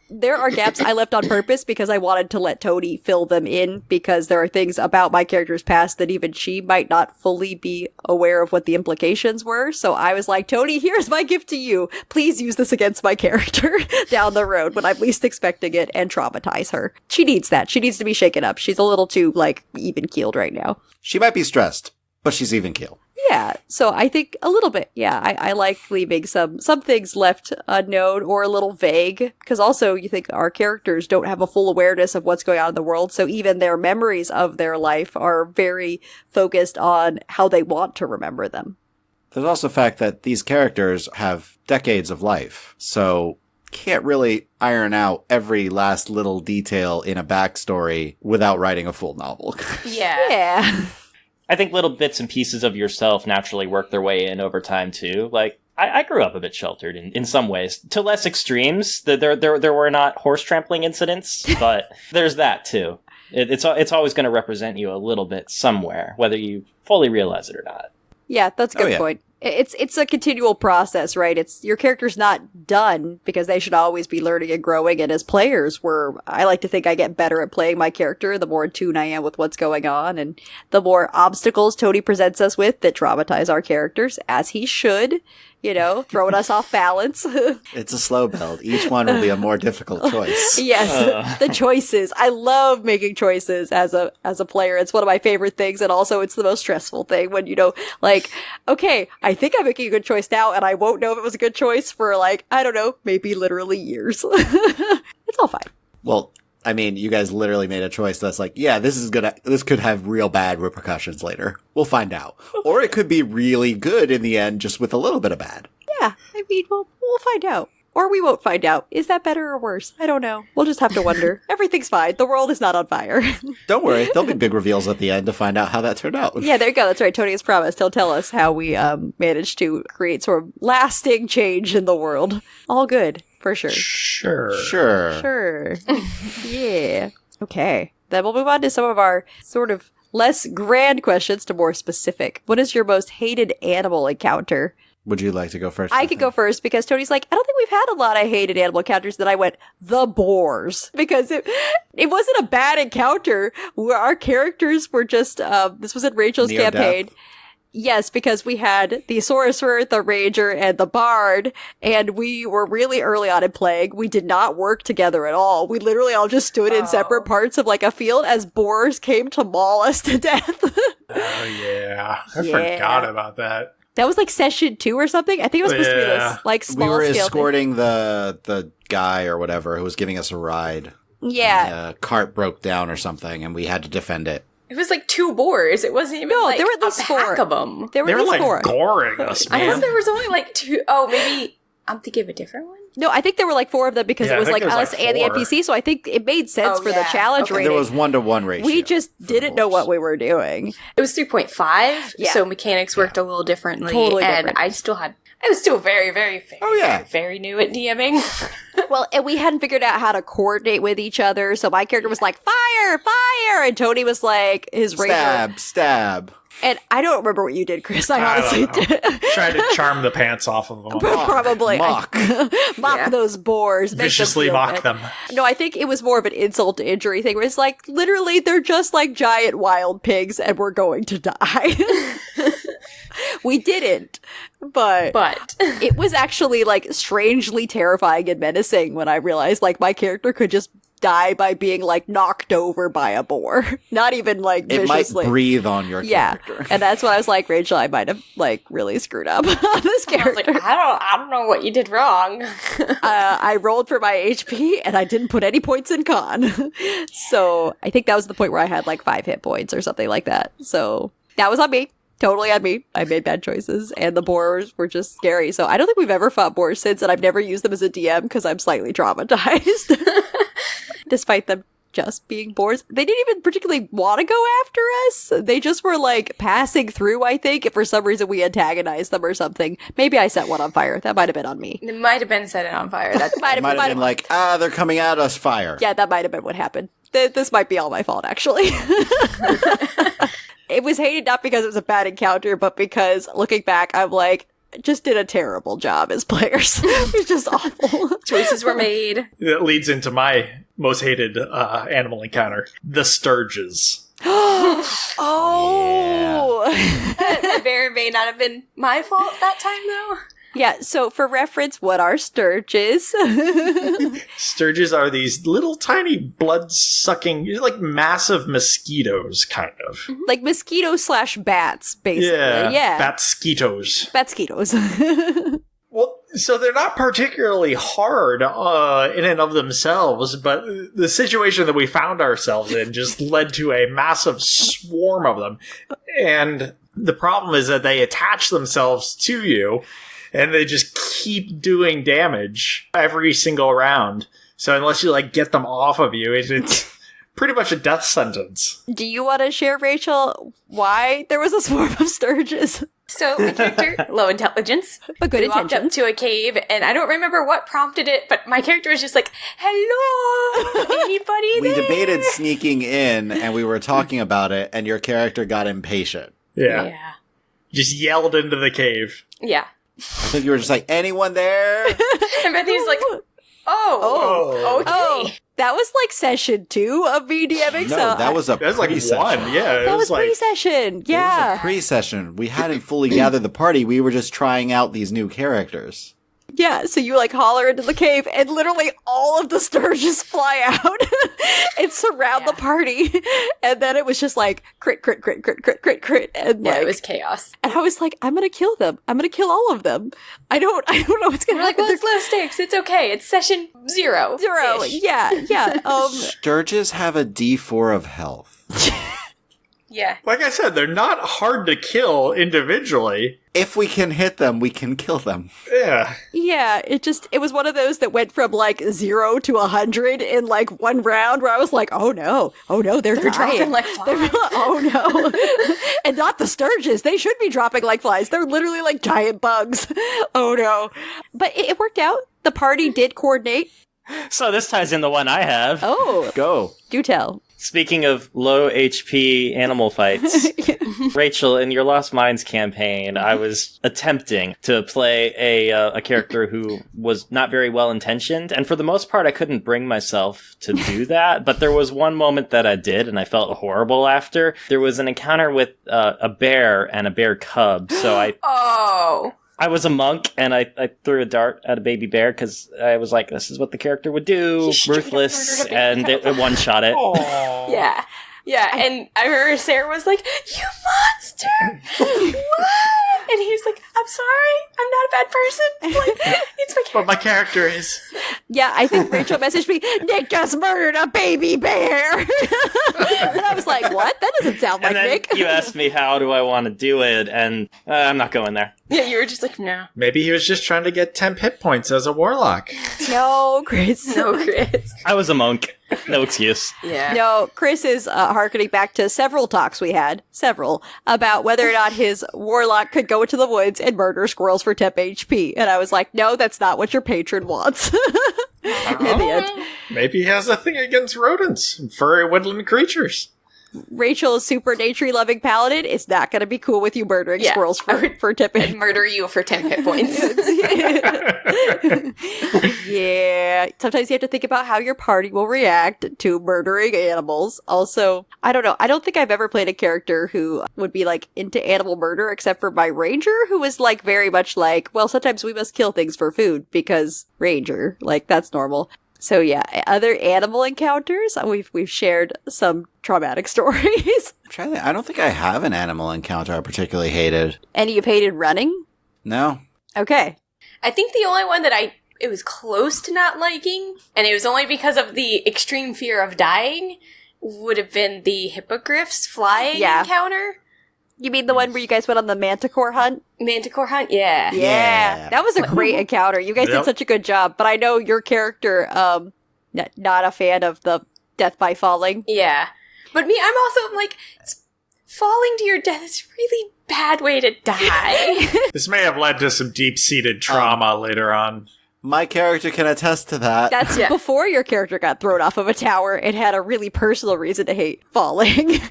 There are gaps I left on purpose because I wanted to let Tony fill them in, because there are things about my character's past that even she might not fully be aware of what the implications were. So I was like, Tony, here's my gift to you. Please use this against my character down the road when I'm least expecting it, and traumatize her. She needs that. She needs to be shaken up. She's a little too, even-keeled right now. She might be stressed, but she's even-keeled. Yeah, so I think a little bit, yeah, I like leaving some things left unknown or a little vague, because also you think our characters don't have a full awareness of what's going on in the world, so even their memories of their life are very focused on how they want to remember them. There's also the fact that these characters have decades of life, so can't really iron out every last little detail in a backstory without writing a full novel. Yeah. I think little bits and pieces of yourself naturally work their way in over time, too. Like, I grew up a bit sheltered in some ways. To less extremes, there were not horse trampling incidents, but there's that, too. It's always going to represent you a little bit somewhere, whether you fully realize it or not. Yeah, that's a good point. It's a continual process, right? It's your character's not done, because they should always be learning and growing. And as players, I like to think I get better at playing my character the more in tune I am with what's going on, and the more obstacles Tony presents us with that traumatize our characters, as he should, throwing us off balance. It's a slow build. Each one will be a more difficult choice. Yes, the choices. I love making choices as a player. It's one of my favorite things, and also it's the most stressful thing when okay, I think I'm making a good choice now, and I won't know if it was a good choice for I don't know, maybe literally years. It's all fine. Well, I mean, you guys literally made a choice that's this could have real bad repercussions later. We'll find out. Or it could be really good in the end, just with a little bit of bad. Yeah, I mean, we'll find out. Or we won't find out. Is that better or worse? I don't know. We'll just have to wonder. Everything's fine. The world is not on fire. Don't worry. There'll be big reveals at the end to find out how that turned out. Yeah, there you go. That's right. Tony has promised. He'll tell us how we managed to create sort of lasting change in the world. All good, for sure. Sure. Yeah. Okay. Then we'll move on to some of our sort of less grand questions to more specific. What is your most hated animal encounter? Would you like to go first? I could go first because Tony's like, I don't think we've had a lot of hated animal encounters. Then I went, the boars. Because it wasn't a bad encounter. Our characters were just, this was in Rachel's Near-death. campaign. Yes, because we had the sorcerer, the ranger, and the bard, and we were really early on in playing. We did not work together at all. We literally all just stood in separate parts of like a field as boars came to maul us to death. Oh, yeah. I forgot about that. That was like session 2 or something. I think it was supposed to be this like small We were scale escorting the guy or whatever who was giving us a ride. Yeah. The cart broke down or something, and we had to defend it. It was like 2 boars. It wasn't even like there were at a least pack 4 of them. There were They at were least like 4. goring us, I man. thought there was only like 2. Oh, maybe I'm thinking of a different one. No, I think there were like 4 of them because Yeah, it was I like think there was, us like, and the 4. NPC. So I think it made sense for the challenge Okay. rating. There was 1-to-1 ratio. We just didn't know what we were doing. It was 3.5, Yeah. so mechanics worked a little differently. Totally and different. I was still very, very, very, very new at DMing. Well, and we hadn't figured out how to coordinate with each other. So my character was like, fire, fire. And Tony was like, his ranger. Stab. And I don't remember what you did, Chris. I honestly did. Trying to charm the pants off of them. Probably. Mock. Mock those boars. Make them Viciously feel mock bad. them. No, I think it was more of an insult to injury thing where it's like, literally, they're just like giant wild pigs and we're going to die. We didn't, but it was actually like strangely terrifying and menacing when I realized like my character could just die by being like knocked over by a boar. Not even like It viciously. might breathe on your Yeah, character. and that's when I was like, Rachel, I might have like really screwed up on this I was character. like, I don't know what you did wrong. I rolled for my HP and I didn't put any points in con. So I think that was the point where I had like 5 hit points or something like that. So that was on me. Totally on me. I made bad choices and the boars were just scary. So I don't think we've ever fought boars since, and I've never used them as a DM because I'm slightly traumatized. Despite them just being boars. They didn't even particularly want to go after us. They just were like passing through, I think. If for some reason we antagonized them or something. Maybe I set one on fire. That might have been on me. It might have been set it on fire. That Might It might have been like, they're coming at us, fire. Yeah, that might have been what happened. This might be all my fault, actually. It was hated not because it was a bad encounter, but because looking back, I'm like, just did a terrible job as players. It was just awful. choices were made. That leads into my most hated animal encounter, the sturges. Oh! That very may not have been my fault that time, though. Yeah, so for reference, what are sturges? Sturges are these little tiny blood-sucking, like massive mosquitoes, kind of. Like mosquito/bats, basically. Yeah. Bat-skeetos. Bat-skeetos. Well, so they're not particularly hard in and of themselves, but the situation that we found ourselves in just led to a massive swarm of them. And the problem is that they attach themselves to you, and they just keep doing damage every single round. So unless you, like, get them off of you, it's pretty much a death sentence. Do you want to share, Rachel, why there was a swarm of sturges? So my character, low intelligence, But good we walked up intentions. to a cave, and I don't remember what prompted it, but my character was just like, "Hello, anybody We there?" debated sneaking in, and we were talking about it, and your character got impatient. Yeah. Just yelled into the cave. Yeah. I think you were just like, anyone there? And Matthew's like, "Oh, okay." Oh, that was like session 2 of me DMing. No, so that was a That was like pre-session. one, yeah. that was like pre-session. It was Yeah. a pre-session. We hadn't fully gathered the party. We were just trying out these new characters. Yeah, so you like holler into the cave and literally all of the sturges fly out and surround the party. And then it was just like crit, crit, crit, crit, crit, crit, crit. And Yeah, like, it was chaos. and I was like, I'm gonna kill them. I'm gonna kill all of them. I don't know what's gonna We're like, happen. well, it's low stakes. It's okay. It's session 0. Zero. -ish. Yeah. Sturges have a D4 of health. Yeah. I said, they're not hard to kill individually, if we can hit them, we can kill them. Yeah. Yeah, it was one of those that went from like 0 to 100 in like one round where I was like, oh no, they're Dropping dying. like flies. Oh no. And not the sturges. They should be dropping like flies. They're literally like giant bugs. Oh no. But it worked out. The party did coordinate. So this ties in the one I have. Oh, Go. do tell. Speaking of low HP animal fights, Rachel, in your Lost Mines campaign, I was attempting to play a character who was not very well intentioned, and for the most part, I couldn't bring myself to do that. But there was one moment that I did, and I felt horrible after. There was an encounter with a bear and a bear cub, so I was a monk, and I threw a dart at a baby bear because I was like, this is what the character would do, ruthless, and it one-shot it. Yeah. Yeah, and I remember Sarah was like, you monster! What? And he was like, I'm sorry, I'm not a bad person. Like, it's my character. But my character is. Yeah, I think Rachel messaged me, Nick just murdered a baby bear. And I was like, what? That doesn't sound like And then Nick. you asked me, how do I want to do it? And I'm not going there. Yeah, you were just like, no. Maybe he was just trying to get temp hit points as a warlock. No, Chris. No, Chris. I was a monk. No excuse. Yeah. No, Chris is hearkening back to several talks we had, about whether or not his warlock could go into the woods and murder squirrels for temp HP. And I was like, no, that's not what your patron wants. In the end. Maybe he has a thing against rodents and furry woodland creatures. Rachel's super nature-loving paladin is not going to be cool with you murdering squirrels for temp I'd murder you for 10 hit points. Yeah. Sometimes you have to think about how your party will react to murdering animals. Also, I don't know. I don't think I've ever played a character who would be like into animal murder except for my ranger, who was like very much like, well, sometimes we must kill things for food because ranger, like that's normal. So yeah, other animal encounters, we've shared some traumatic stories. I don't think I have an animal encounter I particularly hated. Any you've hated running? No. Okay. I think the only one that it was close to not liking, and it was only because of the extreme fear of dying, would have been the hippogriffs flying encounter. You mean the one where you guys went on the manticore hunt? Manticore hunt, yeah. Yeah. That was a great encounter. You guys did such a good job. But I know your character, not a fan of the death by falling. Yeah. But me, I'm also like, falling to your death is a really bad way to die. This may have led to some deep-seated trauma later on. My character can attest to that. That's before your character got thrown off of a tower and had a really personal reason to hate falling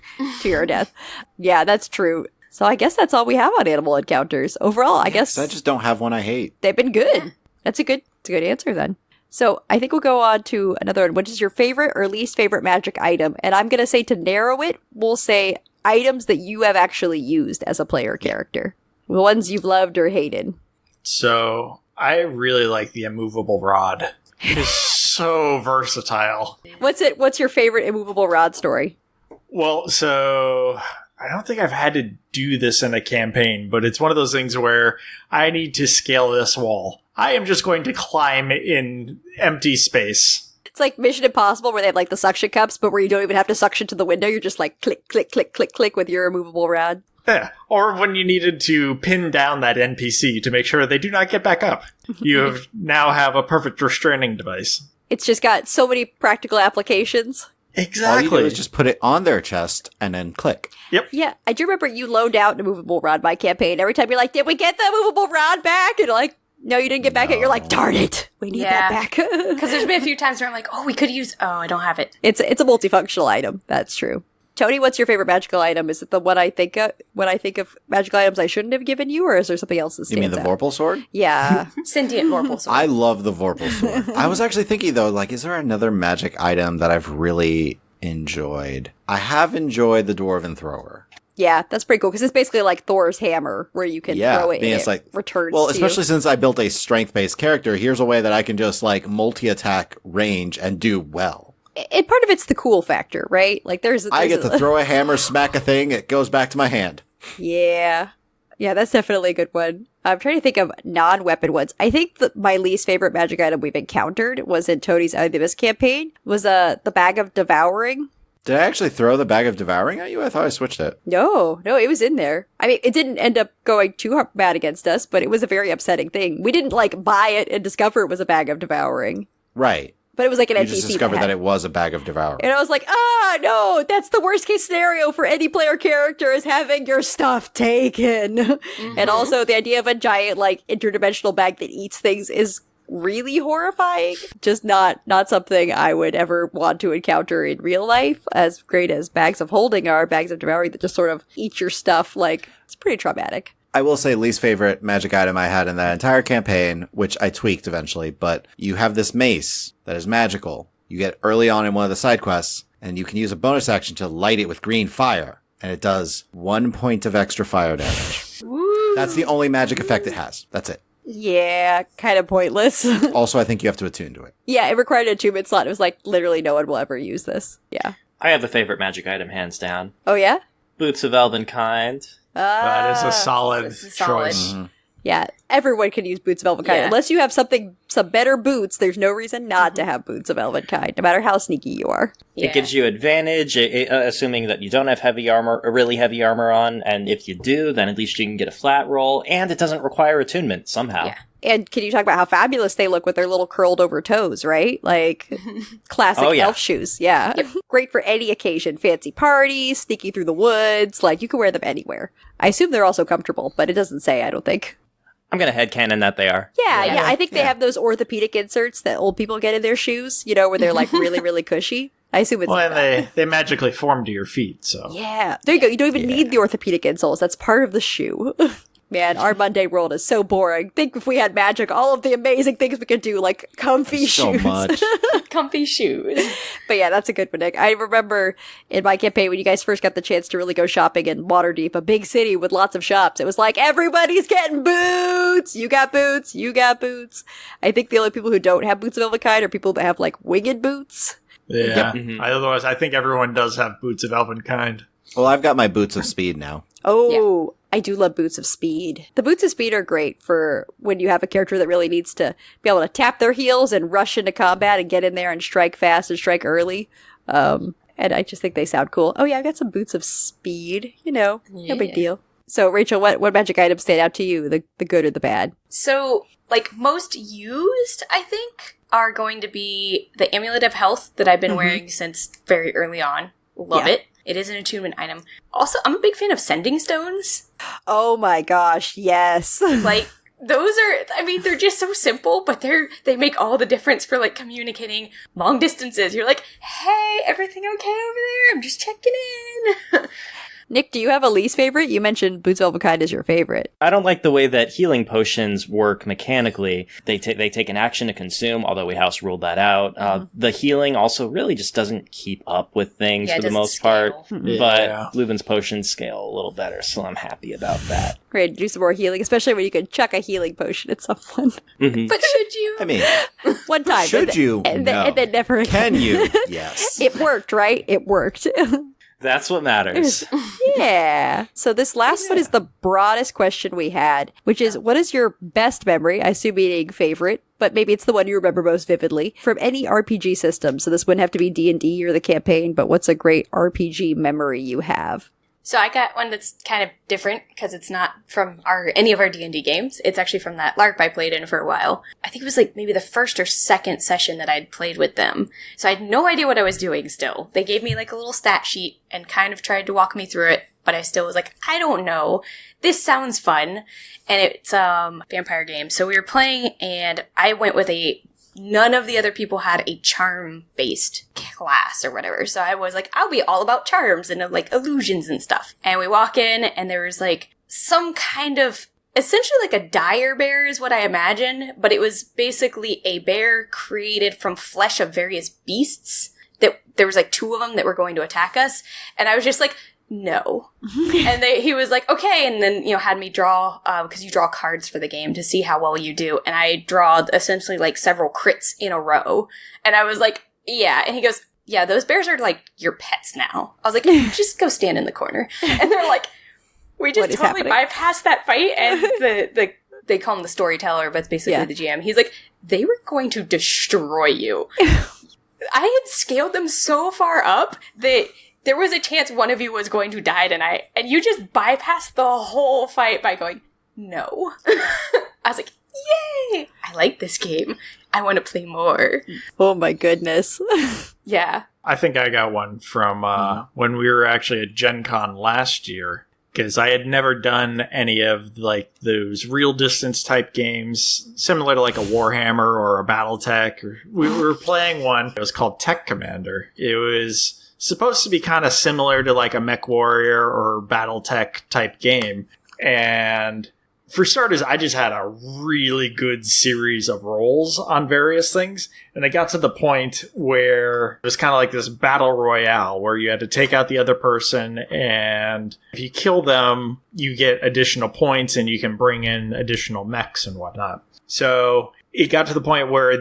to your death. Yeah, that's true. So I guess that's all we have on animal encounters. Overall, I guess I just don't have one I hate. They've been good. That's a good answer then. So I think we'll go on to another one. What is your favorite or least favorite magic item? And I'm going to say, to narrow it, we'll say items that you have actually used as a player character. The ones you've loved or hated. So I really like the immovable rod. It's so versatile. What's your favorite immovable rod story? Well, so I don't think I've had to do this in a campaign, but it's one of those things where I need to scale this wall. I am just going to climb in empty space. It's like Mission Impossible where they have like the suction cups, but where you don't even have to suction to the window. You're just like click, click, click, click, click with your immovable rod. Yeah. Or when you needed to pin down that NPC to make sure they do not get back up. You now have a perfect restraining device. It's just got so many practical applications. Exactly. All you do is just put it on their chest and then click. Yep. Yeah, I do remember you loaned out an immovable rod by campaign. Every time you're like, did we get the immovable rod back? And like, no, you didn't get back it. You're like, darn it, we need that back. Because there's been a few times where I'm like, oh, we could use, I don't have it. It's a multifunctional item. That's true. Tony, what's your favorite magical item? Is it the one I think of when I think of magical items I shouldn't have given you, or is there something else that stands You mean the out? Vorpal sword? Yeah. Sentient Vorpal sword. I love the Vorpal sword. I was actually thinking, though, like, is there another magic item that I've really enjoyed? I have enjoyed the Dwarven Thrower. Yeah, that's pretty cool, because it's basically like Thor's hammer, where you can throw it and it's like, returns well, to especially you. since I built a strength-based character, here's a way that I can just, like, multi-attack range and do well. And part of it's the cool factor, right? Like, there's I get to throw a hammer, smack a thing, it goes back to my hand. Yeah. Yeah, that's definitely a good one. I'm trying to think of non-weapon ones. I think my least favorite magic item we've encountered was in Tony's Eye of the Abyss campaign, was the Bag of Devouring. Did I actually throw the bag of devouring at you? I thought I switched it. No, it was in there. I mean, it didn't end up going too bad against us, but it was a very upsetting thing. We didn't, like, buy it and discover it was a bag of devouring. Right. But it was like an NPC. You just discovered that it was a bag of devouring. And I was like, no, that's the worst case scenario for any player character is having your stuff taken. Mm-hmm. And also the idea of a giant, like, interdimensional bag that eats things is really horrifying. Just not something I would ever want to encounter in real life. As great as bags of holding are, bags of devouring that just sort of eat your stuff, like, it's pretty traumatic. I will say least favorite magic item I had in that entire campaign, which I tweaked eventually, but you have this mace that is magical. You get early on in one of the side quests, and you can use a bonus action to light it with green fire, and it does 1 point of extra fire damage. Woo. That's the only magic effect it has. That's it. Yeah, kind of pointless. Also, I think you have to attune to it. Yeah, it required an attunement slot. It was like, literally no one will ever use this. Yeah. I have a favorite magic item, hands down. Oh, yeah? Boots of Elvenkind. That is a solid solid. choice. Mm-hmm. Yeah, everyone can use boots of Elvenkind. Yeah. Unless you have some better boots, there's no reason not to have boots of Elvenkind, no matter how sneaky you are. Yeah. It gives you advantage, assuming that you don't have heavy armor, or really heavy armor on, and if you do, then at least you can get a flat roll, and it doesn't require attunement somehow. Yeah. And can you talk about how fabulous they look with their little curled over toes, right? Like, classic elf shoes. Yeah. Yep. Great for any occasion. Fancy parties, sneaking through the woods. Like, you can wear them anywhere. I assume they're also comfortable, but it doesn't say, I don't think. I'm gonna headcanon that they are. Yeah. I think they have those orthopedic inserts that old people get in their shoes, you know, where they're like really, really cushy. I assume it's Well, like and that. they magically form to your feet, so. Yeah. There you go. You don't even need the orthopedic insoles. That's part of the shoe. Man, our Monday world is so boring. Think if we had magic, all of the amazing things we could do, like comfy So shoes. much. Comfy shoes. But yeah, that's a good one, Nick. I remember in my campaign when you guys first got the chance to really go shopping in Waterdeep, a big city with lots of shops. It was like, everybody's getting boots! You got boots! You got boots! I think the only people who don't have boots of Elvenkind are people that have, like, winged boots. Yeah. Mhm. Otherwise, I think everyone does have boots of Elvenkind. Well, I've got my boots of speed now. Oh, I do love Boots of Speed. The Boots of Speed are great for when you have a character that really needs to be able to tap their heels and rush into combat and get in there and strike fast and strike early. And I just think they sound cool. Oh yeah, I got some Boots of Speed. You know, no big Yeah. deal. So Rachel, what magic items stand out to you? The good or the bad? So, like, most used, I think, are going to be the Amulet of Health that I've been wearing since very early on. Love Yeah. it. It is an attunement item. Also, I'm a big fan of sending stones. Oh my gosh, yes. Like, those are, I mean, they're just so simple, but they make all the difference for, like, communicating long distances. You're like, hey, everything okay over there? I'm just checking in. Nick, do you have a least favorite? You mentioned Boots of Elvenkind is your favorite. I don't like the way that healing potions work mechanically. They take an action to consume, although we house ruled that out. The healing also really just doesn't keep up with things Yeah, it for the doesn't most part. scale. Yeah. But Leuven's potions scale a little better, so I'm happy about that. Great, do some more healing, especially when you can chuck a healing potion at someone. Mhm. But should you? I mean, One time. should and, you? And, No. and then never again. Can you? Yes. It worked, right? It worked. That's what matters. Yeah. So this last one is the broadest question we had, which is, what is your best memory? I assume meaning favorite, but maybe it's the one you remember most vividly from any RPG system. So this wouldn't have to be D&D or the campaign, but what's a great RPG memory you have? So I got one that's kind of different because it's not from any of our D&D games. It's actually from that LARP I played in for a while. I think it was like maybe the first or second session that I'd played with them. So I had no idea what I was doing still. They gave me like a little stat sheet and kind of tried to walk me through it, but I still was like, I don't know. This sounds fun. And it's vampire game. So we were playing and I went with none of the other people had a charm-based class or whatever. So I was like, I'll be all about charms and like illusions and stuff. And we walk in and there was like some kind of, essentially like a dire bear is what I imagine, but it was basically a bear created from flesh of various beasts. That there was like 2 of them that were going to attack us. And I was just like, no. And he was like, okay. And then, had me draw, because you draw cards for the game to see how well you do. And I draw essentially like several crits in a row. And I was like, yeah. And he goes, yeah, those bears are like your pets now. I was like, just go stand in the corner. And they're like, we just totally bypassed that fight. And they call him the storyteller, but it's basically the GM. He's like, they were going to destroy you. I had scaled them so far up that there was a chance one of you was going to die tonight, and you just bypassed the whole fight by going, no. I was like, yay! I like this game. I want to play more. Oh my goodness. Yeah. I think I got one from when we were actually at Gen Con last year, because I had never done any of like those real distance type games, similar to like a Warhammer or a BattleTech. We were playing one. It was called Tech Commander. It was supposed to be kind of similar to like a Mech Warrior or BattleTech type game. And for starters, I just had a really good series of rolls on various things. And I got to the point where it was kind of like this battle royale where you had to take out the other person. And if you kill them, you get additional points and you can bring in additional mechs and whatnot. So it got to the point where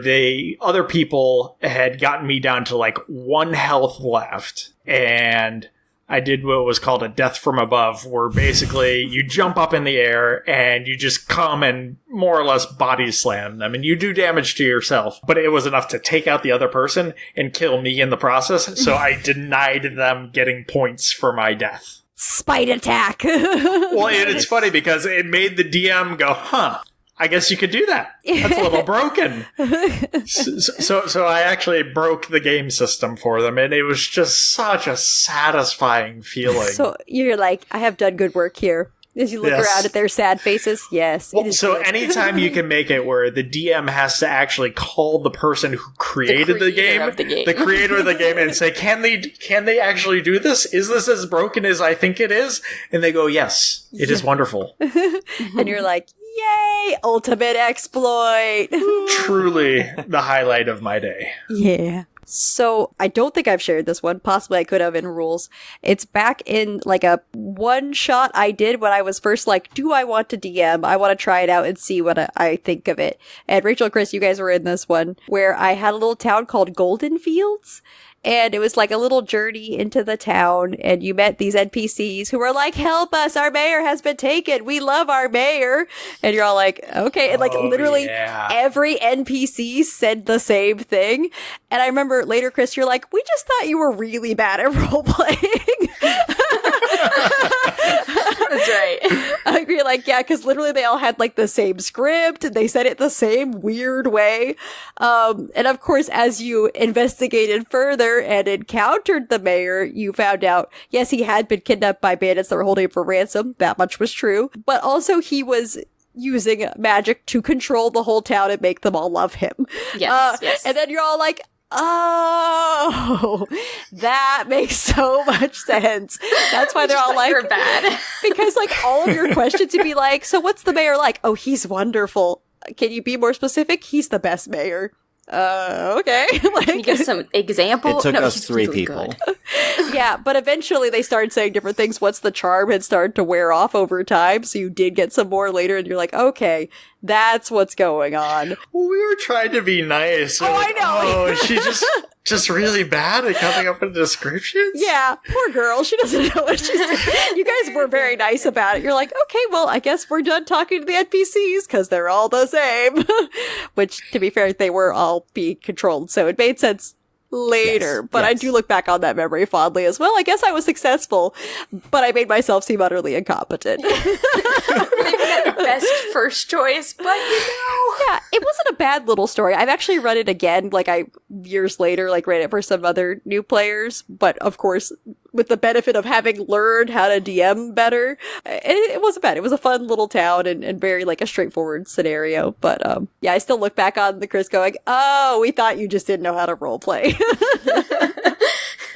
other people had gotten me down to like 1 health left. And I did what was called a death from above, where basically you jump up in the air and you just come and more or less body slam them. And you do damage to yourself, but it was enough to take out the other person and kill me in the process. So I denied them getting points for my death. Spite attack. Well, it's funny because it made the DM go, I guess you could do that. That's a little broken. So I actually broke the game system for them, and it was just such a satisfying feeling. So you're like, I have done good work here. As you look around at their sad faces, yes. Well, so anytime you can make it where the DM has to actually call the person who created the creator of the game, and say, can they actually do this? Is this as broken as I think it is? And they go, yes, it is wonderful. And you're like, yay, ultimate exploit. Truly the highlight of my day. Yeah. So I don't think I've shared this one. Possibly I could have in rules. It's back in like a one shot I did when I was first like, do I want to DM? I want to try it out and see what I think of it. And Rachel and Chris, you guys were in this one where I had a little town called Golden Fields. And it was like a little journey into the town, and you met these NPCs who were like, help us, our mayor has been taken, we love our mayor. And you're all like, okay. And like literally every NPC said the same thing. And I remember later, Chris, you're like, we just thought you were really bad at role-playing. That's right. I agree, like, yeah, because literally they all had like the same script and they said it the same weird way. And of course, as you investigated further and encountered the mayor, you found out, yes, he had been kidnapped by bandits that were holding him for ransom. That much was true. But also he was using magic to control the whole town and make them all love him. Yes. And then you're all like, oh, that makes so much sense. That's why they're all like, you're bad. Because like all of your questions would be like, so what's the mayor like? Oh, he's wonderful. Can you be more specific? He's the best mayor. Okay. Like, can you give some example? It took us 3 people. Yeah, but eventually they started saying different things. Once the charm had started to wear off over time, so you did get some more later, and you're like, okay, that's what's going on. Well, we were trying to be nice. Oh, I know. Oh, she's just really bad at coming up with descriptions? Yeah, poor girl. She doesn't know what she's doing. You guys were very nice about it. You're like, okay, well, I guess we're done talking to the NPCs because they're all the same. Which, to be fair, they were all being controlled, so it made sense later. But I do look back on that memory fondly as well. I guess I was successful, but I made myself seem utterly incompetent. Maybe not the best first choice, but Yeah, it wasn't a bad little story. I've actually run it again, like years later, like ran it for some other new players, but of course, with the benefit of having learned how to DM better, it wasn't bad. It was a fun little town and very like a straightforward scenario. But yeah, I still look back on the Chris going, oh, we thought you just didn't know how to roleplay.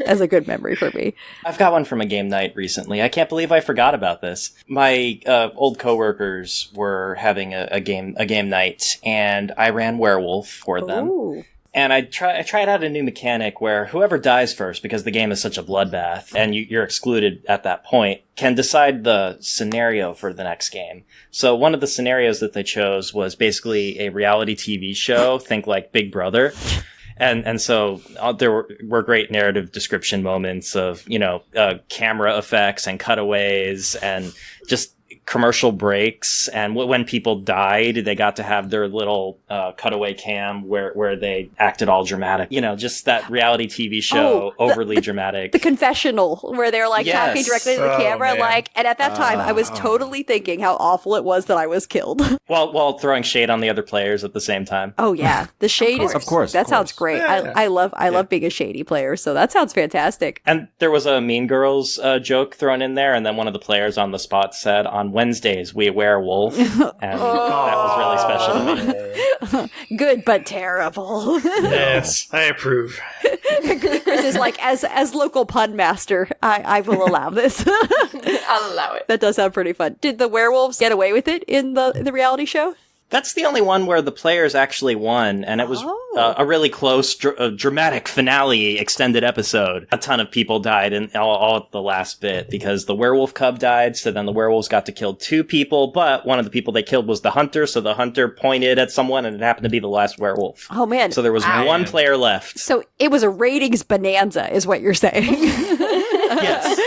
As a good memory for me. I've got one from a game night recently. I can't believe I forgot about this. My old coworkers were having a game night, and I ran werewolf for them. Ooh. And I tried out a new mechanic where whoever dies first, because the game is such a bloodbath, and you're excluded at that point, can decide the scenario for the next game. So one of the scenarios that they chose was basically a reality TV show, think like Big Brother. And so there were great narrative description moments of, camera effects and cutaways and just commercial breaks, and when people died, they got to have their little cutaway cam where they acted all dramatic. You know, just that reality TV show, overly dramatic. The confessional, where they're like talking directly to the camera, man. like, and at that time, I was totally thinking how awful it was that I was killed. While throwing shade on the other players at the same time. Oh yeah, the shade is, of course, that sounds great. Yeah. I love being a shady player, so that sounds fantastic. And there was a Mean Girls joke thrown in there, and then one of the players on the spot said, "On Wednesdays we wear wolf," and that was really special to me. Good but terrible. Yes, I approve. Chris is like, as local pun master, I will allow this. I'll allow it. That does sound pretty fun. Did the werewolves get away with it in the reality show? That's the only one where the players actually won, and it was a really close, dramatic finale extended episode. A ton of people died in all at the last bit because the werewolf cub died, so then the werewolves got to kill 2 people, but one of the people they killed was the hunter, so the hunter pointed at someone, and it happened to be the last werewolf. Oh man. So there was one player left. So it was a ratings bonanza, is what you're saying. Yes.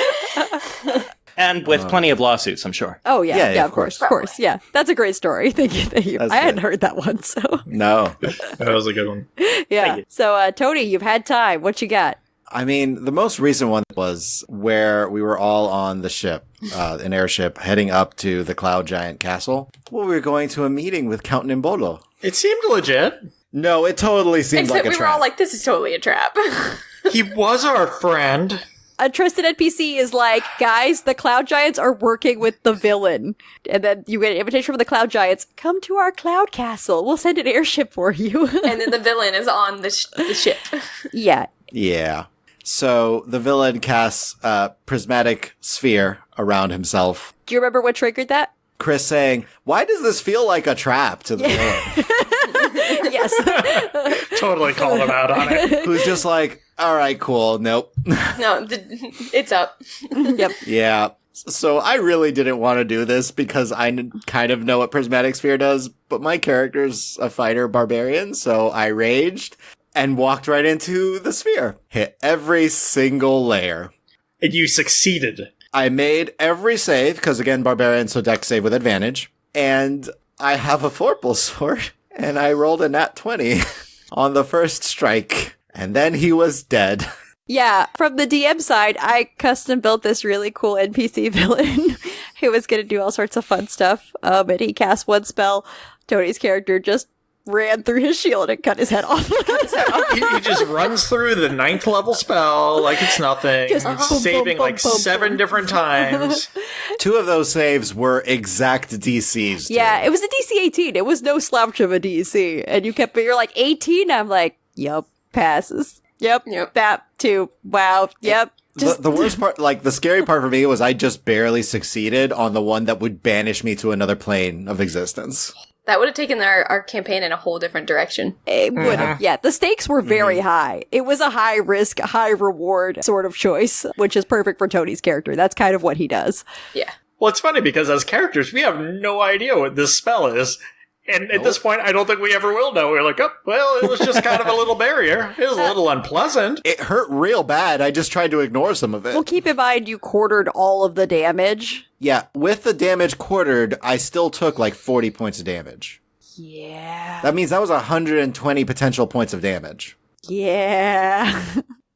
And with plenty of lawsuits, I'm sure. Oh, yeah, Yeah, of course. Yeah, that's a great story. Thank you. That's I hadn't good. heard that one, so. No. That was a good one. Yeah. So, Tony, you've had time. What you got? I mean, the most recent one was where we were all on the ship, an airship, heading up to the Cloud Giant Castle. Well, we were going to a meeting with Count Nimbolo. It seemed legit. No, it totally seemed Except like a we trap. were all like, this is totally a trap. He was our friend. A trusted NPC is like, guys, the Cloud Giants are working with the villain. And then you get an invitation from the Cloud Giants. Come to our Cloud Castle. We'll send an airship for you. And then the villain is on the ship. Yeah. Yeah. So the villain casts a prismatic sphere around himself. Do you remember what triggered that? Chris saying, "Why does this feel like a trap?" to the villain, Yes. Totally called him out on it. who's just like, "All right, cool, nope." No, it's up. Yep. Yeah. So I really didn't want to do this because I kind of know what prismatic sphere does, but my character's a fighter barbarian, so I raged and walked right into the sphere. Hit every single layer. And you succeeded. I made every save, because again, barbarian, so dex save with advantage. And I have a Florpal sword, and I rolled a nat 20 on the first strike. And then he was dead. Yeah, from the DM side, I custom built this really cool NPC villain who was going to do all sorts of fun stuff. And he cast one spell. Tony's character just ran through his shield and cut his head off. He just runs through the 9th level spell like it's nothing. Just It's boom, saving boom, like boom, 7 boom. different times. 2 of those saves were exact DCs. too. Yeah, it was a DC 18. It was no slouch of a DC. And you're like, 18? I'm like, yup, passes. Yep, that too. Wow, yep. The worst part, like the scary part for me was I just barely succeeded on the one that would banish me to another plane of existence. That would have taken our campaign in a whole different direction. It would have. Yeah, the stakes were very high. It was a high risk, high reward sort of choice, which is perfect for Tony's character. That's kind of what he does. Yeah. Well, it's funny because as characters, we have no idea what this spell is. And at this point, I don't think we ever will know. We're like, oh, well, it was just kind of a little barrier. It was a little unpleasant. It hurt real bad. I just tried to ignore some of it. Well, keep in mind you quartered all of the damage. Yeah, with the damage quartered, I still took like 40 points of damage. Yeah. That means that was 120 potential points of damage. Yeah.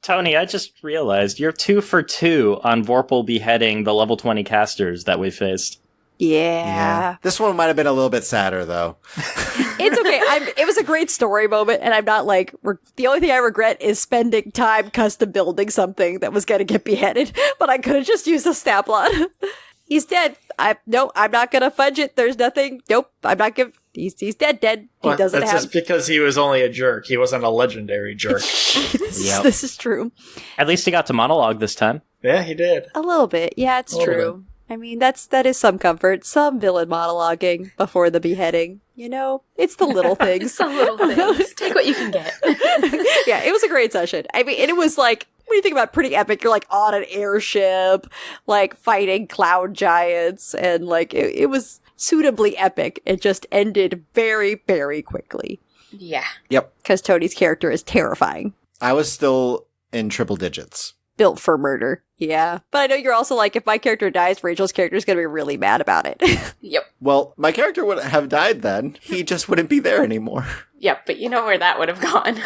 Tony, I just realized you're 2 for 2 on Vorpal beheading the level 20 casters that we faced. Yeah. This one might have been a little bit sadder, though. It's okay. It was a great story moment, and I'm not like, the only thing I regret is spending time custom building something that was going to get beheaded, but I could have just used a snap lot. He's dead. I'm not going to fudge it. There's nothing. Nope. I'm not going to. He's dead. He Well, doesn't that's have. just because he was only a jerk. He wasn't a legendary jerk. This is true. At least he got to monologue this time. Yeah, he did. A little bit. Yeah, it's true. I mean, that is some comfort. Some villain monologuing before the beheading. You know, it's the little things. Some little things. Take what you can get. Yeah, it was a great session. I mean, and it was like, when you think about pretty epic, you're like on an airship, like fighting cloud giants, and like it was suitably epic. It just ended very, very quickly. Yeah. Yep. Because Tony's character is terrifying. I was still in triple digits. built for murder. Yeah. But I know you're also like, if my character dies, Rachel's character is going to be really mad about it. Yep. Well, my character wouldn't have died then. He just wouldn't be there anymore. Yep, but you know where that would have gone.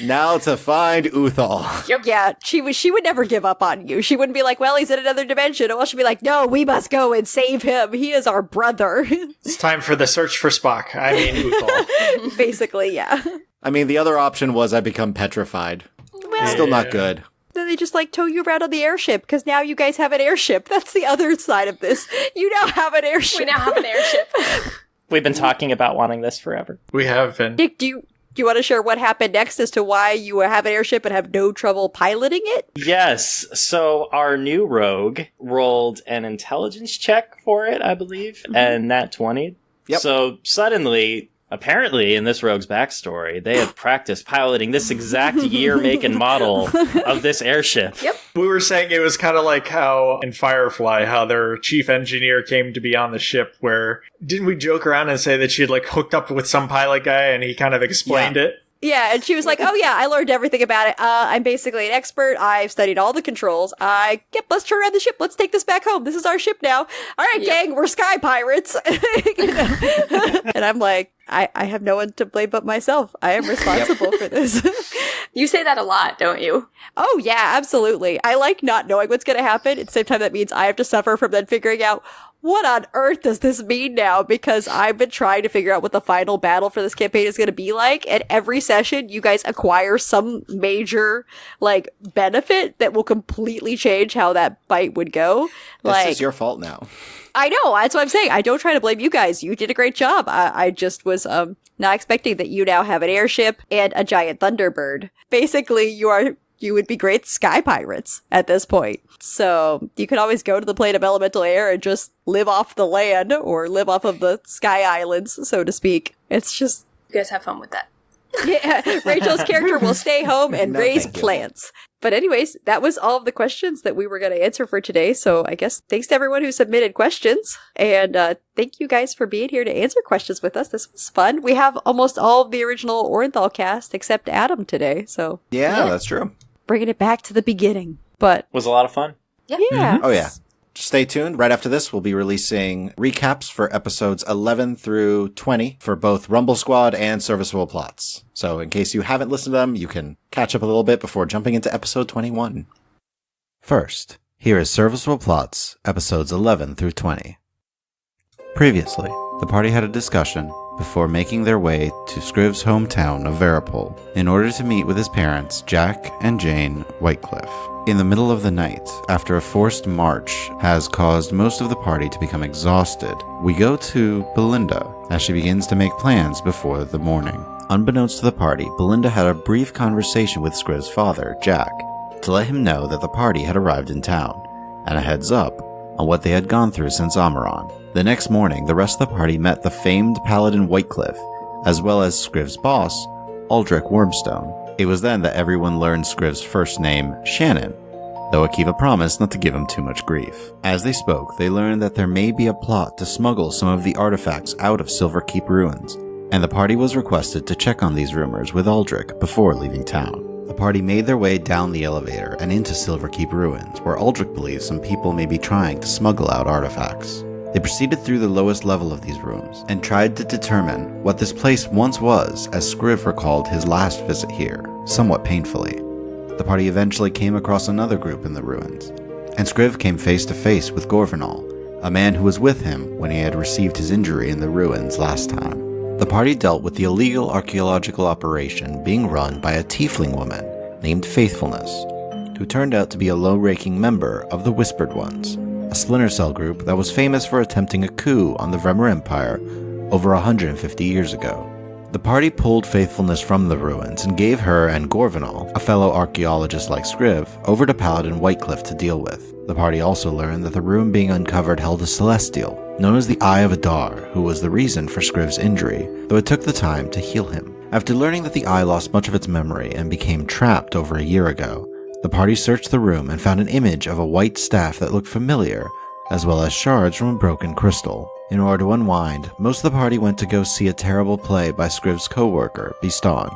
Now to find Uthal. Yep. Yeah, she would never give up on you. She wouldn't be like, well, he's in another dimension. Or she'd be like, no, we must go and save him. He is our brother. It's time for the search for Spock. I mean, Uthal. Basically, yeah. I mean, the other option was I become petrified. Well, Still not good. then they just like tow you around on the airship because now you guys have an airship. That's the other side of this. You now have an airship. We now have an airship. We've been talking about wanting this forever. We have been. Nick, do you want to share what happened next as to why you have an airship and have no trouble piloting it? Yes. So our new rogue rolled an intelligence check for it, I believe, and nat 20. Yep. So suddenly, apparently, in this rogue's backstory, they had practiced piloting this exact year, make, and model of this airship. Yep. We were saying it was kind of like how in Firefly, how their chief engineer came to be on the ship, where didn't we joke around and say that she had like hooked up with some pilot guy and he kind of explained it? Yeah, and she was like, oh yeah, I learned everything about it. I'm basically an expert. I've studied all the controls. Yep, let's turn around the ship. Let's take this back home. This is our ship now. All right, gang, we're sky pirates. You know? And I'm like, I have no one to blame but myself. I am responsible for this. You say that a lot, don't you? Oh yeah, absolutely. I like not knowing what's going to happen. At the same time, that means I have to suffer from then figuring out what on earth does this mean now? Because I've been trying to figure out what the final battle for this campaign is going to be like. And every session, you guys acquire some major, like, benefit that will completely change how that fight would go. This is your fault now. I know. That's what I'm saying. I don't try to blame you guys. You did a great job. I just was not expecting that you now have an airship and a giant Thunderbird. Basically, you would be great sky pirates at this point. So you could always go to the plane of elemental air and just live off the land or live off of the sky islands, so to speak. It's just... You guys have fun with that. Yeah, Rachel's character will stay home and raise plants. But anyways, that was all of the questions that we were going to answer for today. So I guess thanks to everyone who submitted questions. And thank you guys for being here to answer questions with us. This was fun. We have almost all of the original Orinthal cast except Adam today. So Yeah, that's true. Bringing it back to the beginning. But Was a lot of fun. Yeah. Oh, yeah. Stay tuned. Right after this, we'll be releasing recaps for episodes 11 through 20 for both Rumble Squad and Serviceable Plots. So in case you haven't listened to them, you can catch up a little bit before jumping into episode 21. First, here is Serviceable Plots, episodes 11 through 20. Previously, the party had a discussion before making their way to Scriv's hometown of Veripol in order to meet with his parents, Jack and Jane Whitecliff. In the middle of the night, after a forced march has caused most of the party to become exhausted, we go to Belinda as she begins to make plans before the morning. Unbeknownst to the party, Belinda had a brief conversation with Scriv's father, Jack, to let him know that the party had arrived in town, and a heads up on what they had gone through since Amaran. The next morning, the rest of the party met the famed paladin Whitecliff, as well as Scriv's boss, Aldrich Wormstone. It was then that everyone learned Scriv's first name, Shannon, though Akiva promised not to give him too much grief. As they spoke, they learned that there may be a plot to smuggle some of the artifacts out of Silverkeep ruins, and the party was requested to check on these rumors with Aldrich before leaving town. The party made their way down the elevator and into Silverkeep ruins, where Aldrich believes some people may be trying to smuggle out artifacts. They proceeded through the lowest level of these rooms, and tried to determine what this place once was, as Scriv recalled his last visit here, somewhat painfully. The party eventually came across another group in the ruins, and Scriv came face to face with Gorvinal, a man who was with him when he had received his injury in the ruins last time. The party dealt with the illegal archaeological operation being run by a tiefling woman named Faithfulness, who turned out to be a low-ranking member of the Whispered Ones, a splinter cell group that was famous for attempting a coup on the Vremer Empire over 150 years ago. The party pulled Faithfulness from the ruins and gave her and Gorvinal, a fellow archaeologist like Scriv, over to Paladin Whitecliff to deal with. The party also learned that the room being uncovered held a celestial, known as the Eye of Adar, who was the reason for Scriv's injury, though it took the time to heal him. After learning that the eye lost much of its memory and became trapped over a year ago, the party searched the room and found an image of a white staff that looked familiar, as well as shards from a broken crystal. In order to unwind, most of the party went to go see a terrible play by Scriv's co-worker, Bistan,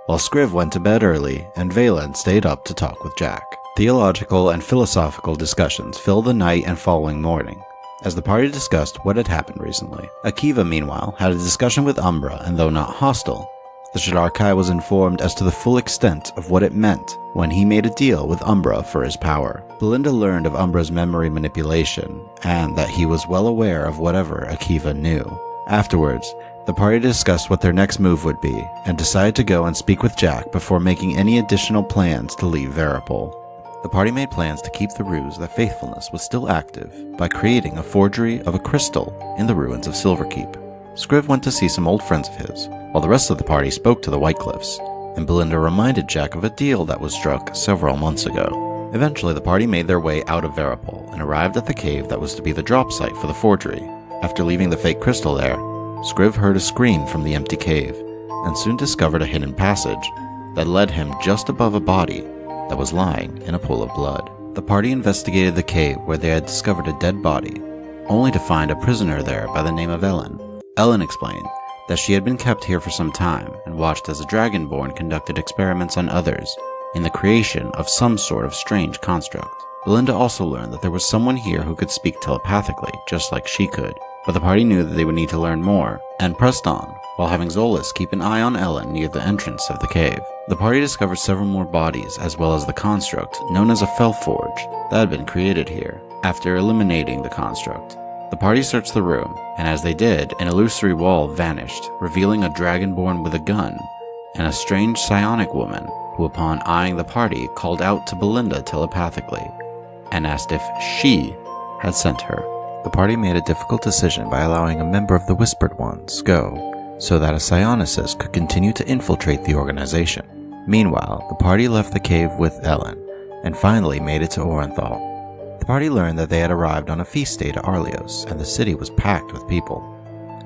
while Scriv went to bed early and Valen stayed up to talk with Jack. Theological and philosophical discussions filled the night and following morning, as the party discussed what had happened recently. Akiva, meanwhile, had a discussion with Umbra, and though not hostile, the Shadarkai was informed as to the full extent of what it meant when he made a deal with Umbra for his power. Belinda learned of Umbra's memory manipulation, and that he was well aware of whatever Akiva knew. Afterwards, the party discussed what their next move would be, and decided to go and speak with Jack before making any additional plans to leave Veripol. The party made plans to keep the ruse that faithfulness was still active by creating a forgery of a crystal in the ruins of Silverkeep. Scriv went to see some old friends of his, while the rest of the party spoke to the Whitecliffs, and Belinda reminded Jack of a deal that was struck several months ago. Eventually, the party made their way out of Veripol and arrived at the cave that was to be the drop site for the forgery. After leaving the fake crystal there, Scriv heard a scream from the empty cave, and soon discovered a hidden passage that led him just above a body that was lying in a pool of blood. The party investigated the cave where they had discovered a dead body, only to find a prisoner there by the name of Ellen. Ellen explained that she had been kept here for some time and watched as a Dragonborn conducted experiments on others in the creation of some sort of strange construct. Belinda also learned that there was someone here who could speak telepathically, just like she could, but the party knew that they would need to learn more, and pressed on, while having Zolas keep an eye on Ellen near the entrance of the cave. The party discovered several more bodies, as well as the construct known as a Fellforge that had been created here. After eliminating the construct, the party searched the room, and as they did, an illusory wall vanished, revealing a Dragonborn with a gun, and a strange psionic woman, who upon eyeing the party called out to Belinda telepathically, and asked if she had sent her. The party made a difficult decision by allowing a member of the Whispered Ones go, so that a psionicist could continue to infiltrate the organization. Meanwhile, the party left the cave with Ellen, and finally made it to Orinthal. The party learned that they had arrived on a feast day to Arlios, and the city was packed with people.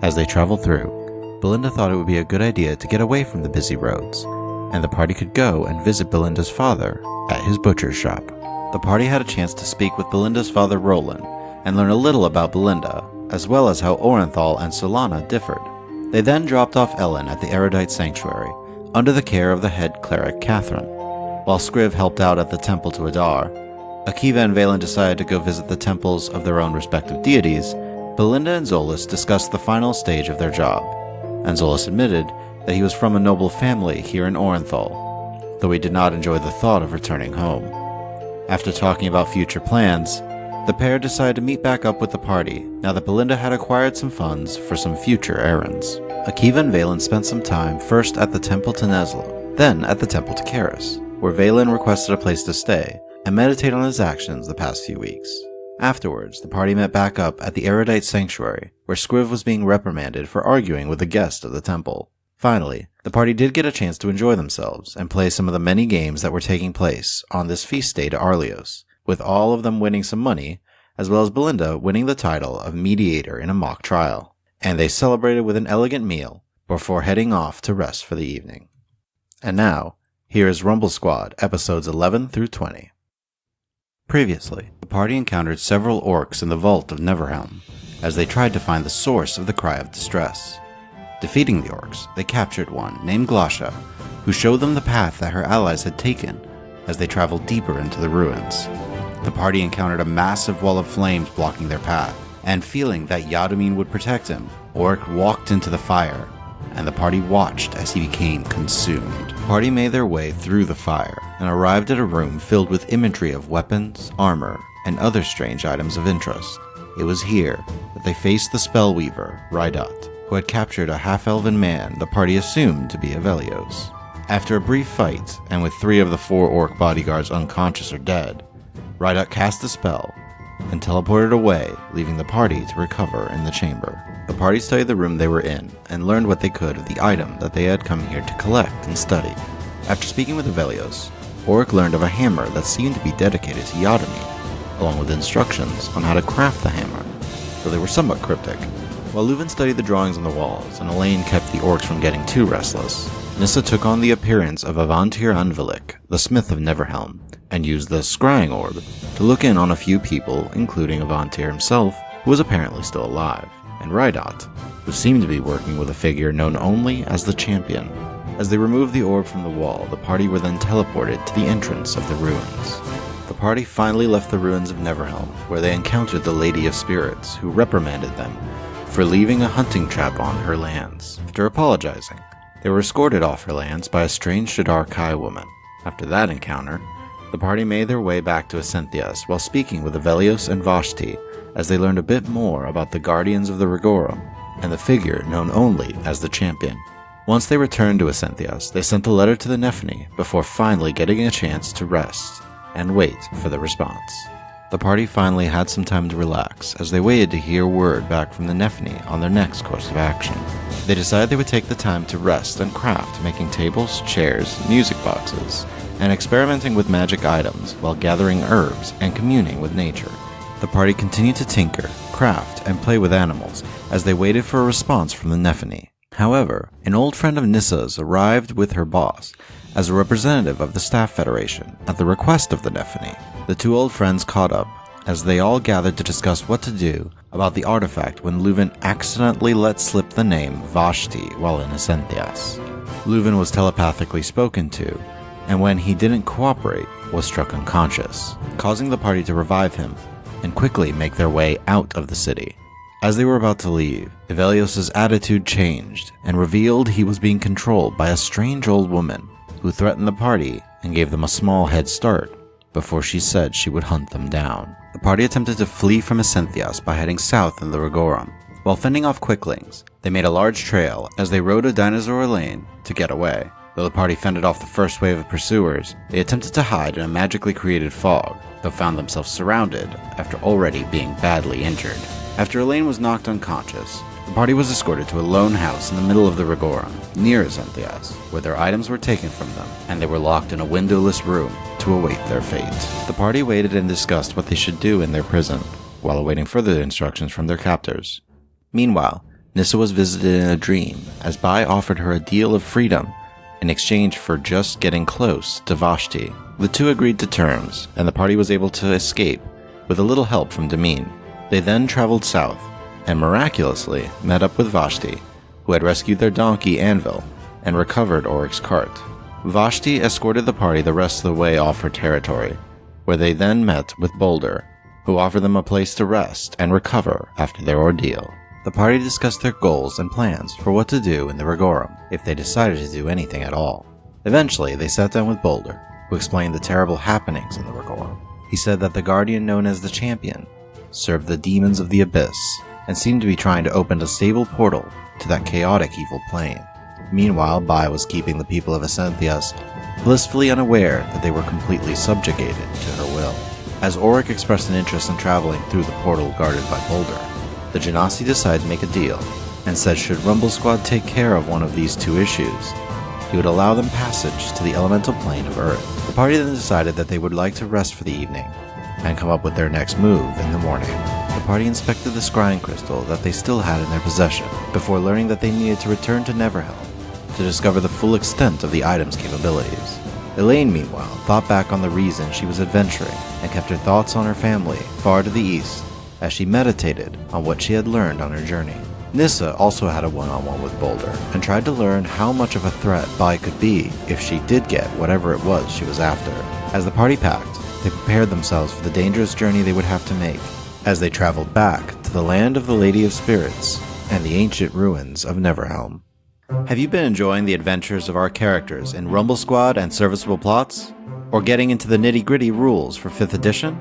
As they traveled through, Belinda thought it would be a good idea to get away from the busy roads, and the party could go and visit Belinda's father at his butcher's shop. The party had a chance to speak with Belinda's father Roland, and learn a little about Belinda, as well as how Orinthal and Solana differed. They then dropped off Ellen at the Erudite Sanctuary, under the care of the head cleric Catherine. While Scriv helped out at the temple to Adar, Akiva and Valen decided to go visit the temples of their own respective deities. Belinda and Zolas discussed the final stage of their job, and Zolas admitted that he was from a noble family here in Orinthal, though he did not enjoy the thought of returning home. After talking about future plans, the pair decided to meet back up with the party now that Belinda had acquired some funds for some future errands. Akiva and Valen spent some time first at the temple to Nesla, then at the temple to Karis, where Valen requested a place to stay and meditate on his actions the past few weeks. Afterwards, the party met back up at the Erudite Sanctuary, where Scriv was being reprimanded for arguing with a guest of the temple. Finally, the party did get a chance to enjoy themselves and play some of the many games that were taking place on this feast day to Arlios, with all of them winning some money, as well as Belinda winning the title of mediator in a mock trial. And they celebrated with an elegant meal before heading off to rest for the evening. And now, here is Rumble Squad, episodes 11 through 20. Previously, the party encountered several orcs in the vault of Neverhelm, as they tried to find the source of the cry of distress. Defeating the orcs, they captured one named Glasha, who showed them the path that her allies had taken as they traveled deeper into the ruins. The party encountered a massive wall of flames blocking their path, and feeling that Yadomir would protect him, Orc walked into the fire, and the party watched as he became consumed. The party made their way through the fire and arrived at a room filled with imagery of weapons, armor, and other strange items of interest. It was here that they faced the spellweaver, Rydot, who had captured a half-elven man the party assumed to be Avelios. After a brief fight, and with 3 of the 4 orc bodyguards unconscious or dead, Rydot cast a spell and teleported away, leaving the party to recover in the chamber. The party studied the room they were in, and learned what they could of the item that they had come here to collect and study. After speaking with Avelios, Oric learned of a hammer that seemed to be dedicated to Yadomir, along with instructions on how to craft the hammer, though they were somewhat cryptic. While Leuven studied the drawings on the walls, and Elaine kept the orcs from getting too restless, Nissa took on the appearance of Avantir Anvilik, the smith of Neverhelm, and used the scrying orb to look in on a few people, including Avantir himself, who was apparently still alive, and Rydot, who seemed to be working with a figure known only as the Champion. As they removed the orb from the wall, the party were then teleported to the entrance of the ruins. the party finally left the ruins of Neverhelm, where they encountered the Lady of Spirits, who reprimanded them for leaving a hunting trap on her lands. After apologizing, they were escorted off her lands by a strange Shadar Kai woman. After that encounter, the party made their way back to Ascenthias while speaking with Avelios and Vashti as they learned a bit more about the Guardians of the Rigorum and the figure known only as the Champion. Once they returned to Ascenthias, they sent a letter to the Nephini before finally getting a chance to rest and wait for the response. The party finally had some time to relax as they waited to hear word back from the Nephini on their next course of action. They decided they would take the time to rest and craft, making tables, chairs, music boxes, and experimenting with magic items while gathering herbs and communing with nature. The party continued to tinker, craft, and play with animals as they waited for a response from the Nephini. However, an old friend of Nissa's arrived with her boss as a representative of the Staff Federation at the request of the Nephini. The two old friends caught up as they all gathered to discuss what to do about the artifact when Leuven accidentally let slip the name Vashti while in Ascenthias. Leuven was telepathically spoken to, and when he didn't cooperate, was struck unconscious, causing the party to revive him and quickly make their way out of the city. As they were about to leave, Avelios' attitude changed and revealed he was being controlled by a strange old woman who threatened the party and gave them a small head start before she said she would hunt them down. The party attempted to flee from Ascenthias by heading south in the Rigorum. While fending off quicklings, they made a large trail as they rode a dinosaur lane to get away. Though the party fended off the first wave of pursuers, they attempted to hide in a magically created fog, though found themselves surrounded after already being badly injured. After Elaine was knocked unconscious, the party was escorted to a lone house in the middle of the Rigorum, near Ascenthias, where their items were taken from them, and they were locked in a windowless room to await their fate. The party waited and discussed what they should do in their prison, while awaiting further instructions from their captors. Meanwhile, Nissa was visited in a dream, as Bai offered her a deal of freedom in exchange for just getting close to Vashti. The two agreed to terms, and the party was able to escape with a little help from Demine. They then traveled south, and miraculously met up with Vashti, who had rescued their donkey Anvil and recovered Oric's cart. Vashti escorted the party the rest of the way off her territory, where they then met with Boulder, who offered them a place to rest and recover after their ordeal. The party discussed their goals and plans for what to do in the Rigorum, if they decided to do anything at all. Eventually, they sat down with Boulder, who explained the terrible happenings in the Rigorum. He said that the Guardian known as the Champion served the demons of the Abyss, and seemed to be trying to open a stable portal to that chaotic evil plane. Meanwhile, Bai was keeping the people of Ascenthias blissfully unaware that they were completely subjugated to her will. As Auric expressed an interest in traveling through the portal guarded by Boulder, the Genasi decided to make a deal, and said should Rumble Squad take care of one of these two issues, he would allow them passage to the elemental plane of Earth. The party then decided that they would like to rest for the evening, and come up with their next move in the morning. The party inspected the scrying crystal that they still had in their possession, before learning that they needed to return to Neverhelm to discover the full extent of the item's capabilities. Elaine, meanwhile, thought back on the reason she was adventuring, and kept her thoughts on her family far to the east, as she meditated on what she had learned on her journey. Nissa also had a one-on-one with Boulder, and tried to learn how much of a threat Bai could be if she did get whatever it was she was after. As the party packed, they prepared themselves for the dangerous journey they would have to make, as they traveled back to the land of the Lady of Spirits and the ancient ruins of Neverhelm. Have you been enjoying the adventures of our characters in Rumble Squad and Serviceable Plots? Or getting into the nitty-gritty rules for 5th edition?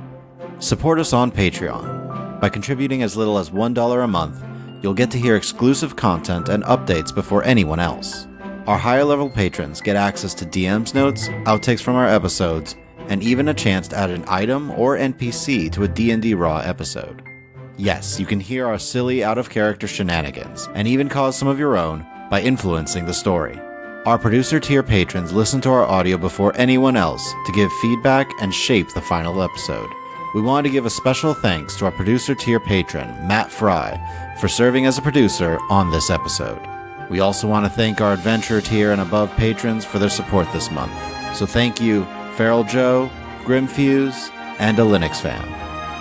Support us on Patreon. By contributing as little as $1 a month, you'll get to hear exclusive content and updates before anyone else. Our higher-level patrons get access to DM's notes, outtakes from our episodes, and even a chance to add an item or NPC to a D&D Raw episode. Yes, you can hear our silly, out-of-character shenanigans, and even cause some of your own by influencing the story. Our producer tier patrons listen to our audio before anyone else to give feedback and shape the final episode. We want to give a special thanks to our producer tier patron, Matt Fry, for serving as a producer on this episode. We also want to thank our adventurer tier and above patrons for their support this month. So thank you, Feral Joe, Grimfuse, and a Linux fan.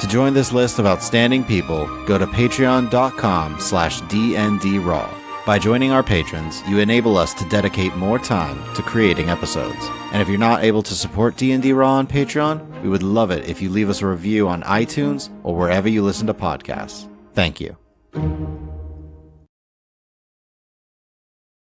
To join this list of outstanding people, go to patreon.com/DNDRaw. By joining our patrons, you enable us to dedicate more time to creating episodes. And if you're not able to support D&D Raw on Patreon, we would love it if you leave us a review on iTunes or wherever you listen to podcasts. Thank you.